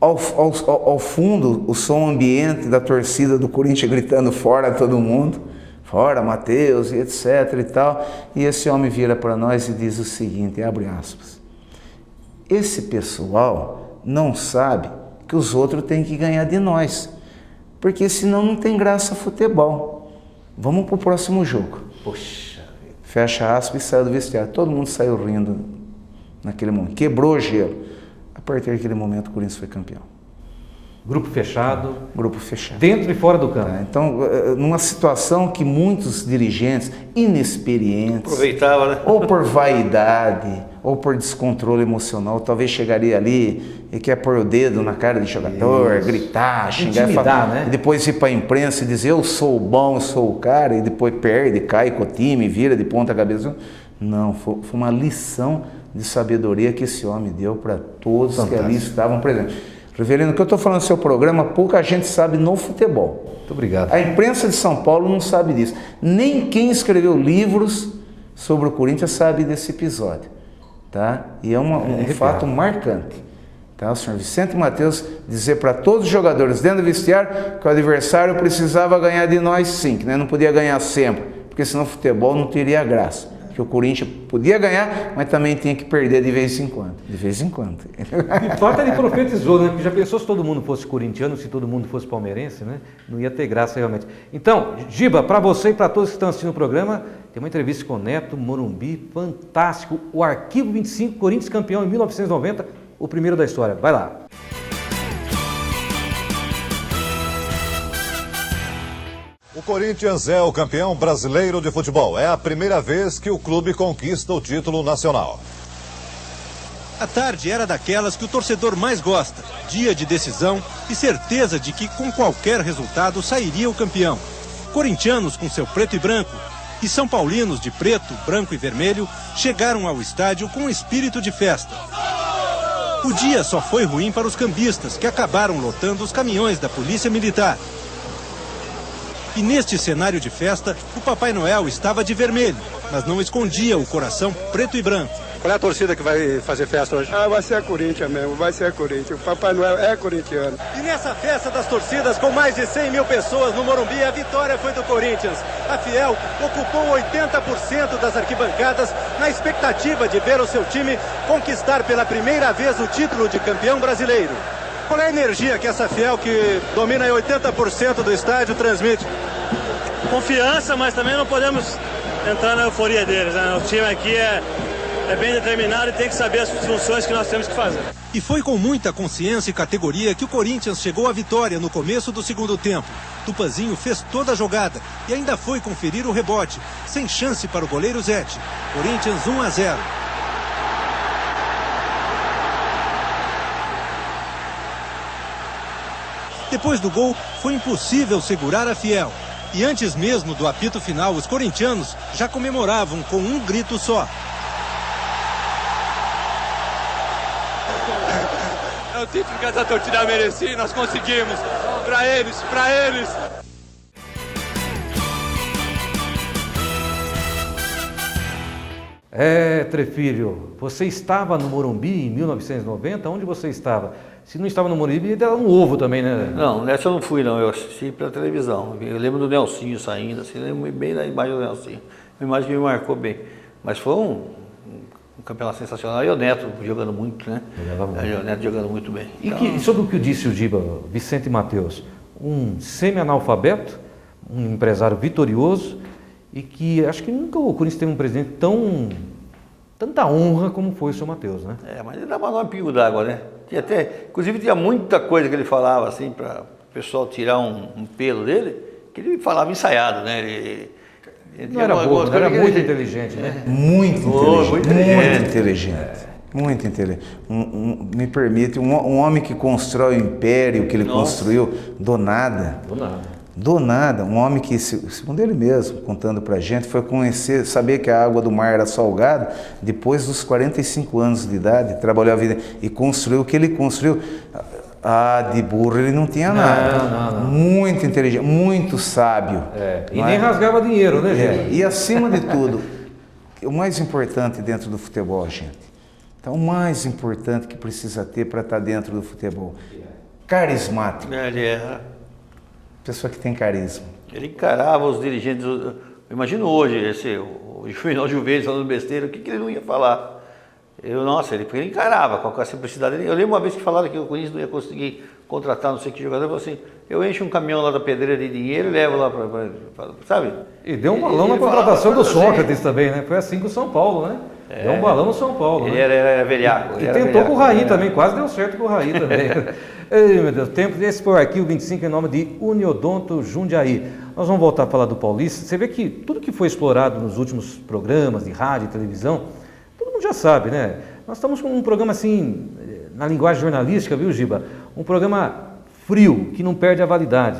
Ao fundo, o som ambiente da torcida do Corinthians gritando fora todo mundo. Fora, Mateus, e etc e tal. E esse homem vira para nós e diz o seguinte, abre aspas: Esse pessoal não sabe que os outros têm que ganhar de nós, porque senão não tem graça futebol. Vamos para o próximo jogo. Poxa. Fecha aspas e saiu do vestiário. Todo mundo saiu rindo naquele momento. Quebrou o gelo. A partir daquele momento, o Corinthians foi campeão. Grupo fechado. Grupo fechado. Dentro e fora do campo. Tá, então, numa situação que muitos dirigentes inexperientes, Aproveitava, né? ou por vaidade, ou por descontrole emocional, talvez chegaria ali e quer pôr o dedo na cara do jogador, gritar, xingar, intimidar, né? E depois ir para a imprensa e dizer eu sou o bom, eu sou o cara, e depois perde, cai com o time, vira de ponta cabeça. Não, foi uma lição de sabedoria que esse homem deu para todos que ali estavam presentes. Rivelino, o que eu estou falando no seu programa, pouca gente sabe no futebol. Muito obrigado. A imprensa de São Paulo não sabe disso. Nem quem escreveu livros sobre o Corinthians sabe desse episódio. Tá? E é um fato marcante. Tá? O senhor Vicente Matheus dizer para todos os jogadores dentro do vestiário que o adversário precisava ganhar de nós sim, que nós não podia ganhar sempre, porque senão o futebol não teria graça. Que o Corinthians podia ganhar, mas também tinha que perder de vez em quando. De vez em quando. De fato, ele profetizou, né? Porque já pensou se todo mundo fosse corintiano, se todo mundo fosse palmeirense, né? Não ia ter graça realmente. Então, Giba, para você e para todos que estão assistindo o programa, tem uma entrevista com o Neto Morumbi, fantástico. O Arquivo 25, Corinthians campeão em 1990, o primeiro da história. Vai lá. O Corinthians é o campeão brasileiro de futebol. É a primeira vez que o clube conquista o título nacional. A tarde era daquelas que o torcedor mais gosta. Dia de decisão e certeza de que com qualquer resultado sairia o campeão. Corintianos com seu preto e branco e São Paulinos de preto, branco e vermelho chegaram ao estádio com espírito de festa. O dia só foi ruim para os cambistas, que acabaram lotando os caminhões da Polícia Militar. E neste cenário de festa, o Papai Noel estava de vermelho, mas não escondia o coração preto e branco. Qual é a torcida que vai fazer festa hoje? Vai ser a Corinthians mesmo, vai ser a Corinthians. O Papai Noel é corintiano. E nessa festa das torcidas, com mais de 100 mil pessoas no Morumbi, a vitória foi do Corinthians. A Fiel ocupou 80% das arquibancadas na expectativa de ver o seu time conquistar pela primeira vez o título de campeão brasileiro. Qual é a energia que essa Fiel, que domina 80% do estádio, transmite? Confiança, mas também não podemos entrar na euforia deles, né? O time aqui é bem determinado e tem que saber as funções que nós temos que fazer. E foi com muita consciência e categoria que o Corinthians chegou à vitória no começo do segundo tempo. Tupanzinho fez toda a jogada e ainda foi conferir o rebote, sem chance para o goleiro Zete. Corinthians 1-0. Depois do gol, foi impossível segurar a Fiel. E antes mesmo do apito final, os corintianos já comemoravam com um grito só. É o título que essa torcida merecia e nós conseguimos. Pra eles, pra eles. Trefilho, você estava no Morumbi em 1990? Onde você estava? Se não estava no Morumbi, era um ovo também, né? Não, nessa eu não fui não, eu assisti pela televisão. Eu lembro do Nelsinho saindo, assim, lembro bem da imagem do Nelsinho. Uma imagem que me marcou bem. Mas foi um campeonato sensacional. E o Neto jogando muito, né? O Neto jogando muito bem. E sobre o que disse o Giba, Vicente Matheus, um semi-analfabeto, um empresário vitorioso e que acho que nunca o Corinthians teve um presidente tanta honra como foi o seu Matheus, né? Mas ele dava um pingo d'água, né? Inclusive tinha muita coisa que ele falava assim para o pessoal tirar um pelo dele, que ele falava ensaiado, né? Ele não era bobo, era muito inteligente, né? Muito inteligente. Muito inteligente. Me permite, um homem que constrói o império que ele construiu do nada. Do nada, um homem que, segundo ele mesmo, contando pra gente, foi saber que a água do mar era salgada depois dos 45 anos de idade, trabalhou a vida e construiu o que ele construiu. De burro ele não tinha nada. Não. Muito inteligente, muito sábio. E nem rasgava dinheiro, né, gente? E acima de tudo, o mais importante dentro do futebol, gente. Então, o mais importante que precisa ter para estar dentro do futebol. Carismático. Pessoa que tem carisma. Ele encarava os dirigentes. Eu imagino hoje, o Juvenal Juventus falando besteira, o que ele não ia falar? Porque ele encarava com a simplicidade dele. Eu lembro uma vez que falaram que o Corinthians não ia conseguir contratar não sei que jogador, ele falou assim, eu encho um caminhão lá da pedreira de dinheiro e levo lá sabe? E deu um balão na contratação do Sócrates também, né? Foi assim com o São Paulo, né? Deu um balão no São Paulo. Ele era velhaco. E tentou com o Raí também, quase deu certo com o Raí também. Ei, meu Deus, tempo desse foi aqui, o 25 em nome de Uniodonto Jundiaí. Nós vamos voltar a falar do Paulista. Você vê que tudo que foi explorado nos últimos programas de rádio e televisão, todo mundo já sabe, né? Nós estamos com um programa assim, na linguagem jornalística, viu, Giba? Um programa frio, que não perde a validade.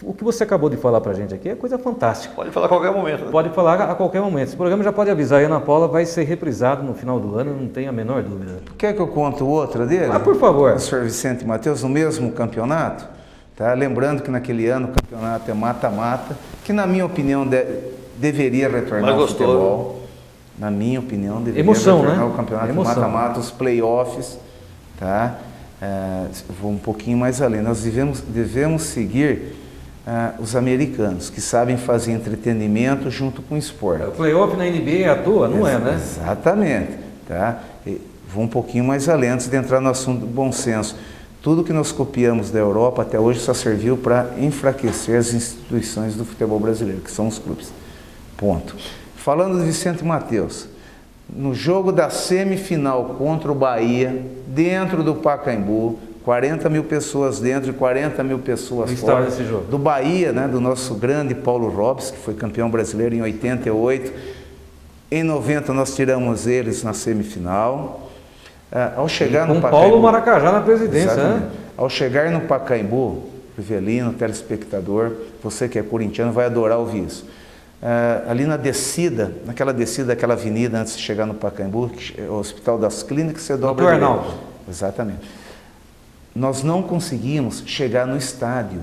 O que você acabou de falar pra gente aqui é coisa fantástica. Pode falar a qualquer momento. Né? Pode falar a qualquer momento. Esse programa já pode avisar, a Ana Paula vai ser reprisado no final do ano, não tem a menor dúvida. Quer que eu conte outra dele? Por favor. O senhor Vicente Matheus, no mesmo campeonato, tá? Lembrando que naquele ano o campeonato é mata-mata, que na minha opinião deveria retornar ao futebol. Na minha opinião, deveria retornar o campeonato mata-mata, os playoffs, tá? Vou um pouquinho mais além. Nós devemos seguir os americanos, que sabem fazer entretenimento junto com o esporte. O playoff na NBA é à toa, não é, né? Exatamente. Tá? Vou um pouquinho mais além, antes de entrar no assunto do bom senso. Tudo que nós copiamos da Europa até hoje só serviu para enfraquecer as instituições do futebol brasileiro, que são os clubes. Ponto. Falando do Vicente Matheus, no jogo da semifinal contra o Bahia, dentro do Pacaembu, 40 mil pessoas dentro e 40 mil pessoas fora. Nesse jogo. Do Bahia, né, do nosso grande Paulo Robes, que foi campeão brasileiro em 88. Em 90 nós tiramos eles na semifinal. Ao chegar no Pacaembu, Paulo Maracajá na presidência, né? Ao chegar no Pacaembu, Rivelino, telespectador, você que é corintiano vai adorar ouvir isso. Ali na descida, daquela avenida antes de chegar no Pacaembu, o Hospital das Clínicas, você dobra Doutor Arnaldo. Exatamente. Nós não conseguimos chegar no estádio.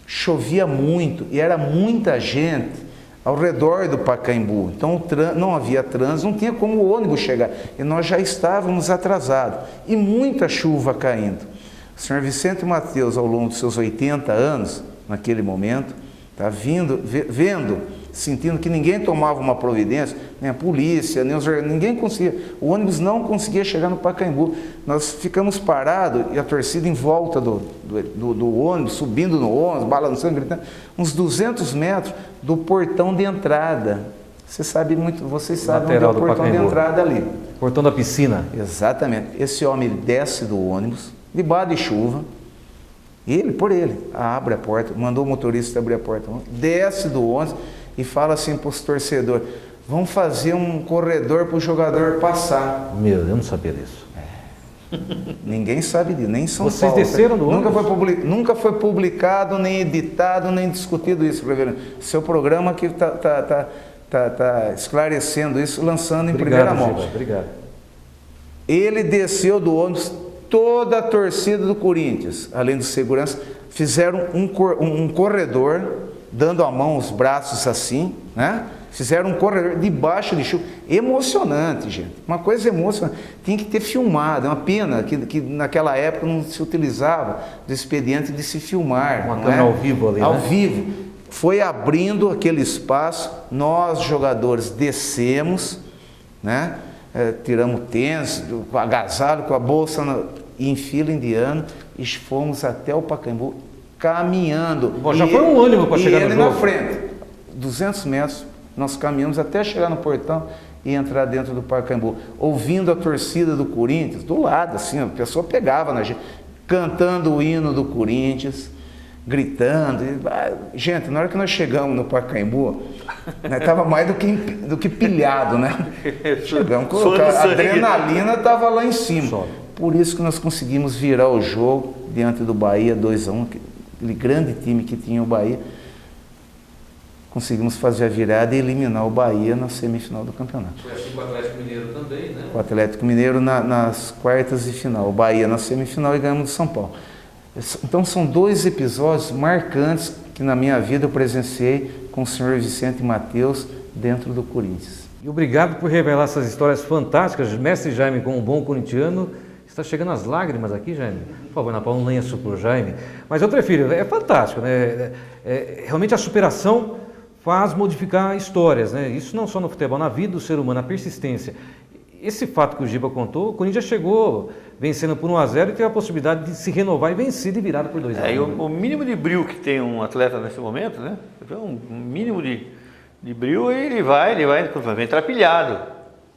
Chovia muito e era muita gente ao redor do Pacaembu. Então não havia trânsito, não tinha como o ônibus chegar. E nós já estávamos atrasados. E muita chuva caindo. O senhor Vicente Matheus, ao longo dos seus 80 anos, naquele momento, está sentindo que ninguém tomava uma providência, nem a polícia, ninguém conseguia. O ônibus não conseguia chegar no Pacaembu. Nós ficamos parados e a torcida em volta do ônibus, subindo no ônibus, balançando, gritando, uns 200 metros do portão de entrada. Vocês sabem onde é o portão de entrada ali. Portão da piscina. Exatamente. Esse homem desce do ônibus, debaixo de chuva, por ele, abre a porta, mandou o motorista abrir a porta, desce do ônibus e fala assim para os torcedores, vamos fazer um corredor para o jogador passar. Meu, eu não sabia disso. Ninguém sabe disso, nem em São Vocês Paulo. Vocês desceram do ônibus? Nunca foi publicado, nem editado, nem discutido isso, reverendo. Seu programa aqui está esclarecendo isso, lançando em primeira mão. Obrigado. Ele desceu do ônibus, toda a torcida do Corinthians, além do segurança, fizeram um corredor, dando a mão, os braços assim, né? Fizeram um corredor debaixo de chuva. Emocionante, gente. Uma coisa emocionante. Tinha que ter filmado. É uma pena que naquela época não se utilizava do expediente de se filmar. Uma câmera ao vivo ali, Ao vivo. Foi abrindo aquele espaço, nós, jogadores, descemos, né? Tiramos o tênis, com o agasalho, com a bolsa em fila indiana e fomos até o Pacaembu caminhando. Bom, já foi um ônibus para chegar no jogo. Ele na frente, 200 metros, nós caminhamos até chegar no portão e entrar dentro do Pacaembu, ouvindo a torcida do Corinthians, do lado, assim, a pessoa pegava na gente, cantando o hino do Corinthians, gritando. Gente, na hora que nós chegamos no Pacaembu, estava mais do que pilhado, né? Chegamos, a adrenalina estava lá em cima. Por isso que nós conseguimos virar o jogo diante do Bahia 2-1, aquele grande time que tinha o Bahia. Conseguimos fazer a virada e eliminar o Bahia na semifinal do campeonato. Foi assim com o Atlético Mineiro também, né? O Atlético Mineiro nas quartas de final, o Bahia na semifinal e ganhamos do São Paulo. Então são dois episódios marcantes que na minha vida eu presenciei com o senhor Vicente Matheus dentro do Corinthians. E obrigado por revelar essas histórias fantásticas. Mestre Jaime, como um bom corintiano, está chegando às lágrimas aqui, Jaime. Por favor, Ana Paula, um lenço para o Jaime. Mas eu prefiro, é fantástico, né? Realmente a superação faz modificar histórias, né? Isso não só no futebol, na vida do ser humano, a persistência. esse fato que o Giba contou, o Corinthians chegou vencendo por 1-0 e teve a possibilidade de se renovar e vencer de virada por 2-1. O mínimo de brio que tem um atleta nesse momento, né? Um mínimo de brio, ele vai entrar pilhado.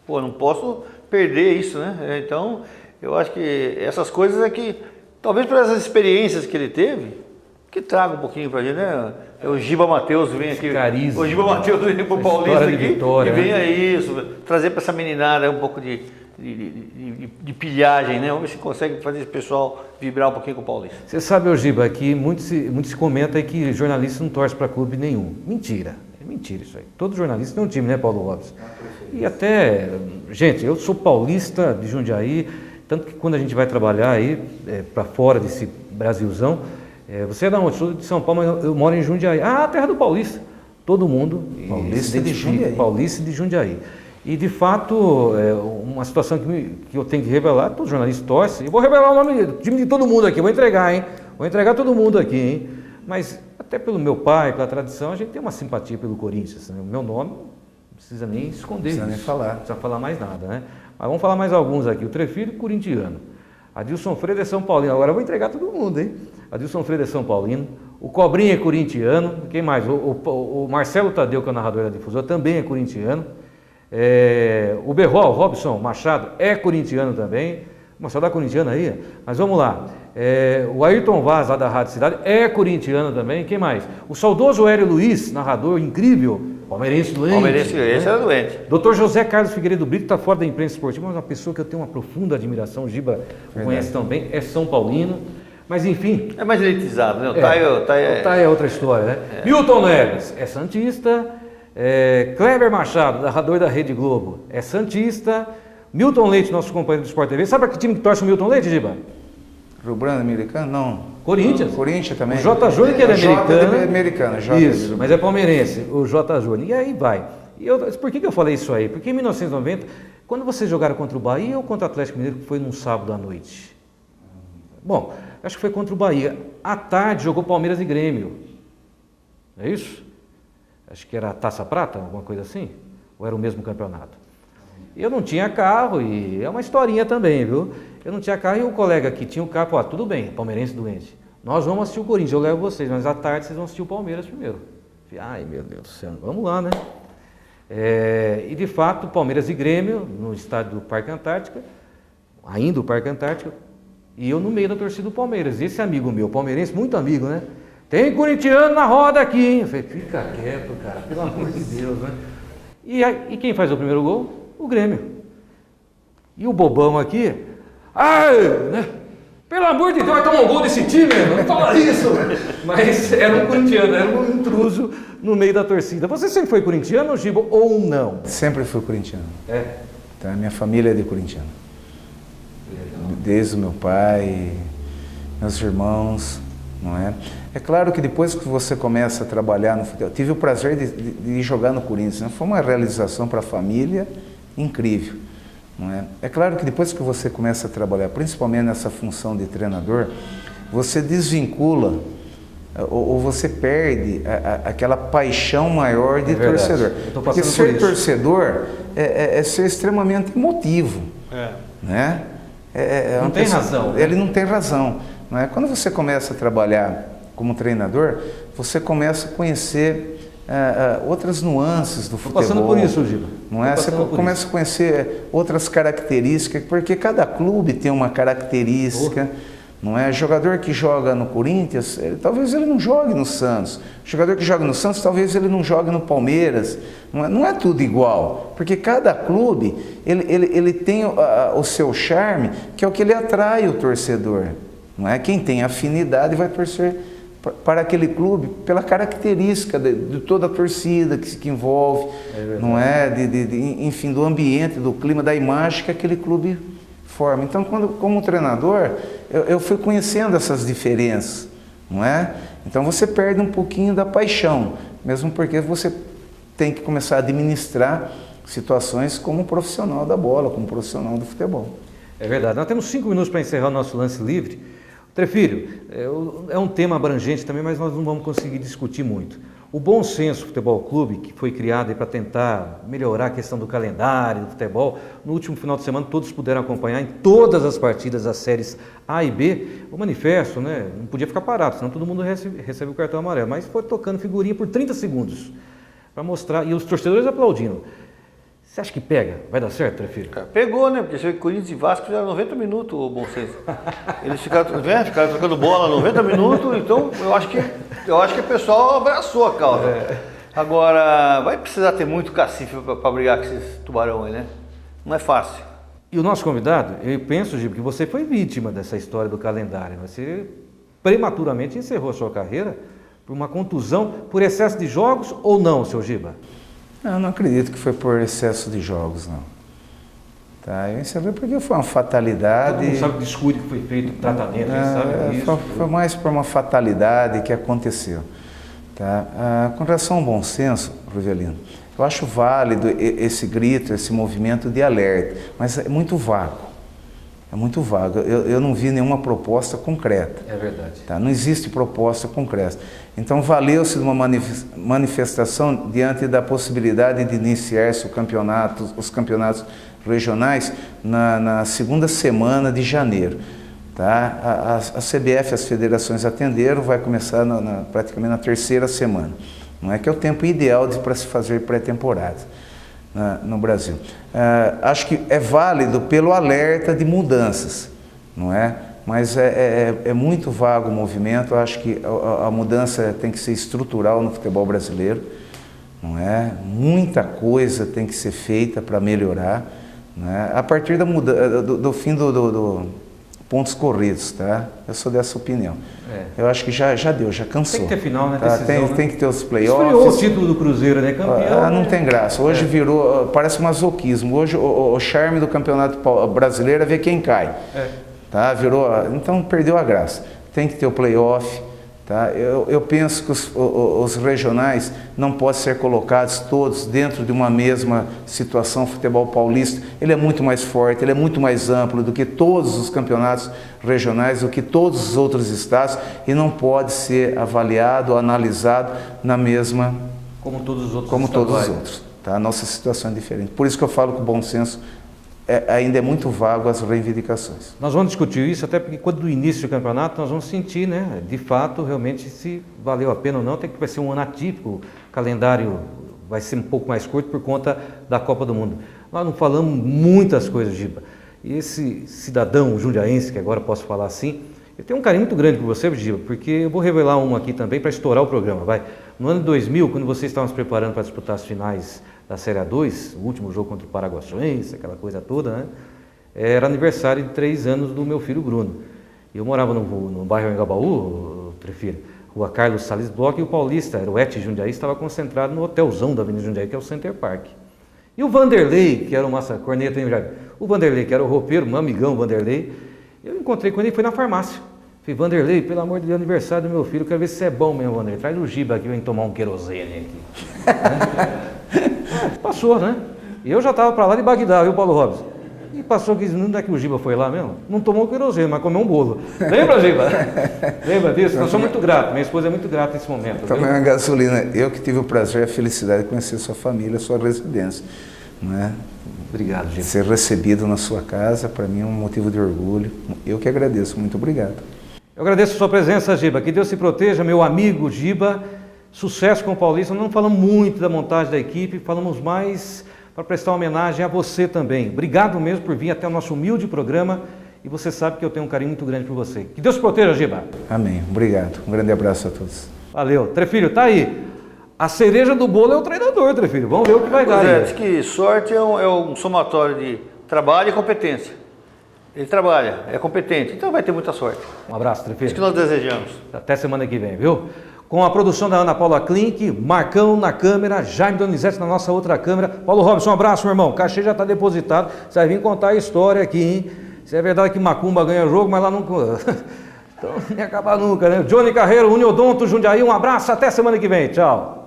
Pô, não posso perder isso, né? Então, eu acho que essas coisas é que, talvez por essas experiências que ele teve, que traga um pouquinho pra gente, né? O Giba Matheus vem aqui. Carisma, o Giba Matheus vem pro Paulista aqui Vitória, e venha isso, trazer para essa meninada um pouco de pilhagem, né? Vamos ver se consegue fazer esse pessoal vibrar um pouquinho com o Paulista. Você sabe, Giba, que muito se comenta aí que jornalista não torce para clube nenhum. Mentira. É mentira isso aí. Todo jornalista tem um time, né, Paulo Lopes? E até, gente, eu sou paulista de Jundiaí, tanto que quando a gente vai trabalhar aí para fora desse Brasilzão, você é da onde? Sou de São Paulo, mas eu moro em Jundiaí. Ah, terra do Paulista. Todo mundo. Paulista de Jundiaí. Paulista de Jundiaí. E, de fato, uma situação que eu tenho que revelar, todo jornalista torce, e vou revelar o nome do time de todo mundo aqui, vou entregar, hein? Vou entregar todo mundo aqui, hein? Mas, até pelo meu pai, pela tradição, a gente tem uma simpatia pelo Corinthians, né? O meu nome não precisa nem esconder isso. Não precisa nem falar. Não precisa falar mais nada, né? Mas vamos falar mais alguns aqui. O Trefilho, corintiano. Adilson Freire é São Paulino. Agora eu vou entregar todo mundo, hein? Adilson Freire é São Paulino. O Cobrinha é corintiano. Quem mais? O Marcelo Tadeu, que é o narrador da Difusora, também é corintiano. O Berrol, Robson Machado, é corintiano também. Uma saudade corintiana aí. Mas vamos lá. O Ayrton Vaz, lá da Rádio Cidade, é corintiano também. Quem mais? O saudoso Hélio Luiz, narrador incrível. Palmeirense doente. Palmeirense, esse era doente. Dr. José Carlos Figueiredo Brito está fora da imprensa esportiva, mas uma pessoa que eu tenho uma profunda admiração, o Giba conhece também, é São Paulino. Mas enfim. É mais elitizado, né? O Thay é outra história, né? Milton Neves é santista. Kleber Machado, narrador da Rede Globo, é santista. Milton Leite, nosso companheiro do Sport TV. Sabe para que time que torce o Milton Leite, Giba? Rio Branco, americano? Não. Corinthians. Corinthians também. O J. Júnior, que ele é americano. Isso, mas é palmeirense, o J. Júnior. E aí vai. Por que eu falei isso aí? Porque em 1990, quando vocês jogaram contra o Bahia ou contra o Atlético Mineiro, que foi num sábado à noite? Bom, acho que foi contra o Bahia. À tarde jogou Palmeiras e Grêmio. É isso? Acho que era Taça Prata, alguma coisa assim? Ou era o mesmo campeonato? Eu não tinha carro, e é uma historinha também, viu? Eu não tinha carro e o colega que tinha o carro falou, tudo bem, palmeirense doente. Nós vamos assistir o Corinthians, eu levo vocês, mas à tarde vocês vão assistir o Palmeiras primeiro. Ai, meu Deus do céu, vamos lá, né? E de fato, Palmeiras e Grêmio, no estádio do Parque Antártica, ainda o Parque Antártica, e eu no meio da torcida do Palmeiras. E esse amigo meu, palmeirense, muito amigo, né? Tem corintiano na roda aqui, hein? Eu falei, fica quieto, cara, pelo amor de Deus, né? E quem faz o primeiro gol? O Grêmio. E o bobão aqui, né? Pelo amor de Deus, vai tomar um gol desse time, não fala isso. Mas era um corintiano, era um intruso no meio da torcida. Você sempre foi corintiano, Giba, ou não? Sempre fui corintiano. Então, minha família é de corintiano. Desde o meu pai, meus irmãos, não é? É claro que depois que você começa a trabalhar no futebol, tive o prazer de jogar no Corinthians, né? Foi uma realização para a família incrível, não é? É claro que depois que você começa a trabalhar, principalmente nessa função de treinador, você desvincula ou você perde aquela paixão maior de torcedor. Porque ser torcedor é ser extremamente emotivo, né? Não tem razão. Ele não tem razão, não é? Quando você começa a trabalhar como treinador, você começa a conhecer outras nuances do futebol. Estou passando por isso, Giba. Não é? Você começa a conhecer outras características, porque cada clube tem uma característica, não é? Jogador que joga no Corinthians, talvez ele não jogue no Santos. Jogador que joga no Santos, talvez ele não jogue no Palmeiras. Não é tudo igual, porque cada clube ele tem o seu charme, que é o que ele atrai o torcedor. Não é? Quem tem afinidade vai torcer para aquele clube pela característica de toda a torcida que envolve, não é? Enfim, do ambiente, do clima, da imagem que aquele clube forma. Então, como treinador, eu fui conhecendo essas diferenças, não é? Então você perde um pouquinho da paixão, mesmo porque você tem que começar a administrar situações como profissional da bola, como profissional do futebol. É verdade. Nós temos 5 minutos para encerrar o nosso lance livre. Trefilho, é um tema abrangente também, mas nós não vamos conseguir discutir muito. O Bom Senso Futebol Clube, que foi criado para tentar melhorar a questão do calendário do futebol, no último final de semana todos puderam acompanhar em todas as partidas das séries A e B o manifesto, né? Não podia ficar parado, senão todo mundo recebe o cartão amarelo, mas foi tocando figurinha por 30 segundos para mostrar, e os torcedores aplaudindo. Você acha que pega? Vai dar certo, Trefilho? Pegou, né? Porque Corinthians e Vasco fizeram 90 minutos, o Bom Senso. Eles ficaram trocando bola 90 minutos, então eu acho que o pessoal abraçou a causa. Agora, vai precisar ter muito cacife para brigar com esses tubarão aí, né? Não é fácil. E o nosso convidado, eu penso, Giba, que você foi vítima dessa história do calendário. Você prematuramente encerrou a sua carreira por uma contusão, por excesso de jogos ou não, seu Giba? Eu não acredito que foi por excesso de jogos, não. Tá, eu encerrei porque foi uma fatalidade. Todo mundo sabe o descuido que foi feito, o tratamento, sabe disso. Foi mais por uma fatalidade que aconteceu. Tá? Com relação ao bom senso, Rivelino, eu acho válido esse grito, esse movimento de alerta, mas é muito vago. É muito vago. Eu não vi nenhuma proposta concreta. É verdade. Tá? Não existe proposta concreta. Então, valeu-se de uma manifestação diante da possibilidade de iniciar-se os campeonatos regionais na segunda semana de janeiro. Tá? A CBF, as federações atenderam, vai começar praticamente na terceira semana. Não é que é o tempo ideal para se fazer pré-temporada no Brasil. Acho que é válido pelo alerta de mudanças, não é? Mas é muito vago o movimento. Eu acho que a mudança tem que ser estrutural no futebol brasileiro, não é? Muita coisa tem que ser feita para melhorar, não é? A partir do fim do pontos corridos, tá? Eu sou dessa opinião. Eu acho que já deu, já cansou. Tem que ter final, né? Tá? Tem que ter os playoffs. Esfriou o título do Cruzeiro, né? Campeão. Não tem graça. Hoje virou, parece masoquismo. Hoje o charme do Campeonato Brasileiro é ver quem cai. Tá? Então perdeu a graça. Tem que ter o playoff. Tá? Eu penso que os regionais não podem ser colocados todos dentro de uma mesma situação. O futebol paulista, ele é muito mais forte, ele é muito mais amplo do que todos os campeonatos regionais, do que todos os outros estados, e não pode ser avaliado, analisado na mesma... Como todos os outros. Como todos os outros. Tá? A nossa situação é diferente. Por isso que eu falo que o bom senso ainda é muito vago as reivindicações. Nós vamos discutir isso, até porque quando do início do campeonato nós vamos sentir, né, de fato, realmente, se valeu a pena ou não. Vai ser um ano atípico, o calendário vai ser um pouco mais curto por conta da Copa do Mundo. Nós não falamos muitas coisas, Giba. E esse cidadão jundiaense, que agora posso falar assim, eu tenho um carinho muito grande por você, Giba, porque eu vou revelar um aqui também para estourar o programa. No ano de 2000, quando vocês estavam se preparando para disputar as finais da Série A2, o último jogo contra o Paraguaçuense, aquela coisa toda, né? Era aniversário de 3 anos do meu filho Bruno. Eu morava no bairro Engabaú, Trefilho, Rua Carlos Salles Bloch, e o Paulista, era o ET Jundiaí, estava concentrado no hotelzão da Avenida Jundiaí, que é o Center Park. E o Vanderlei, que era o massa corneta, o Vanderlei, que era o roupeiro, um amigão Vanderlei, eu encontrei com ele, foi na farmácia. Falei, Vanderlei, pelo amor de Deus, aniversário do meu filho, quero ver se é bom mesmo, Vanderlei. Traz o Giba aqui, vem tomar um querosene aqui. Passou, né? E eu já estava para lá de Bagdá, viu, Paulo Robson? E passou 15 minutos, não é que o Giba foi lá mesmo? Não tomou o querosene, mas comeu um bolo. Lembra, Giba? Lembra disso? Eu sou muito grato, minha esposa é muito grata nesse momento. Tomei uma gasolina. Eu que tive o prazer e a felicidade de conhecer sua família, sua residência. Né? Obrigado, Giba. Ser recebido na sua casa, para mim é um motivo de orgulho. Eu que agradeço, muito obrigado. Eu agradeço a sua presença, Giba. Que Deus te proteja, meu amigo Giba. Sucesso com o Paulista. Não falamos muito da montagem da equipe, falamos mais para prestar homenagem a você também. Obrigado mesmo por vir até o nosso humilde programa, e você sabe que eu tenho um carinho muito grande por você. Que Deus te proteja, Giba. Amém. Obrigado. Um grande abraço a todos. Valeu. Trefilho, tá aí. A cereja do bolo é o treinador, Trefilho. Vamos ver o que vai dar. Diz que sorte é um somatório de trabalho e competência. Ele trabalha, é competente, então vai ter muita sorte. Um abraço, Trefilho. Isso que nós desejamos. Até semana que vem, viu? Com a produção da Ana Paula Klink, Marcão na câmera, Jaime Donizete na nossa outra câmera. Paulo Robson, um abraço, meu irmão. O cachê já está depositado. Você vai vir contar a história aqui, hein? Se é verdade que Macumba ganha jogo, mas lá não... Então não ia acabar nunca, né? Johnny Carreiro, Uniodonto, Jundiaí. Um abraço, até semana que vem. Tchau.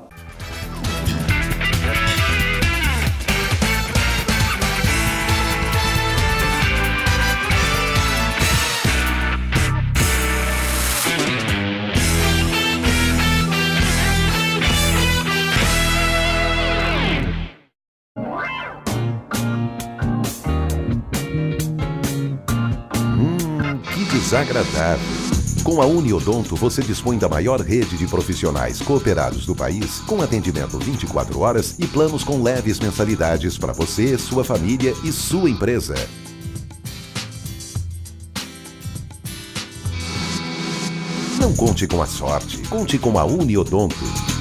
desagradável. Com a Uniodonto, você dispõe da maior rede de profissionais cooperados do país, com atendimento 24 horas e planos com leves mensalidades para você, sua família e sua empresa. Não conte com a sorte, conte com a Uniodonto.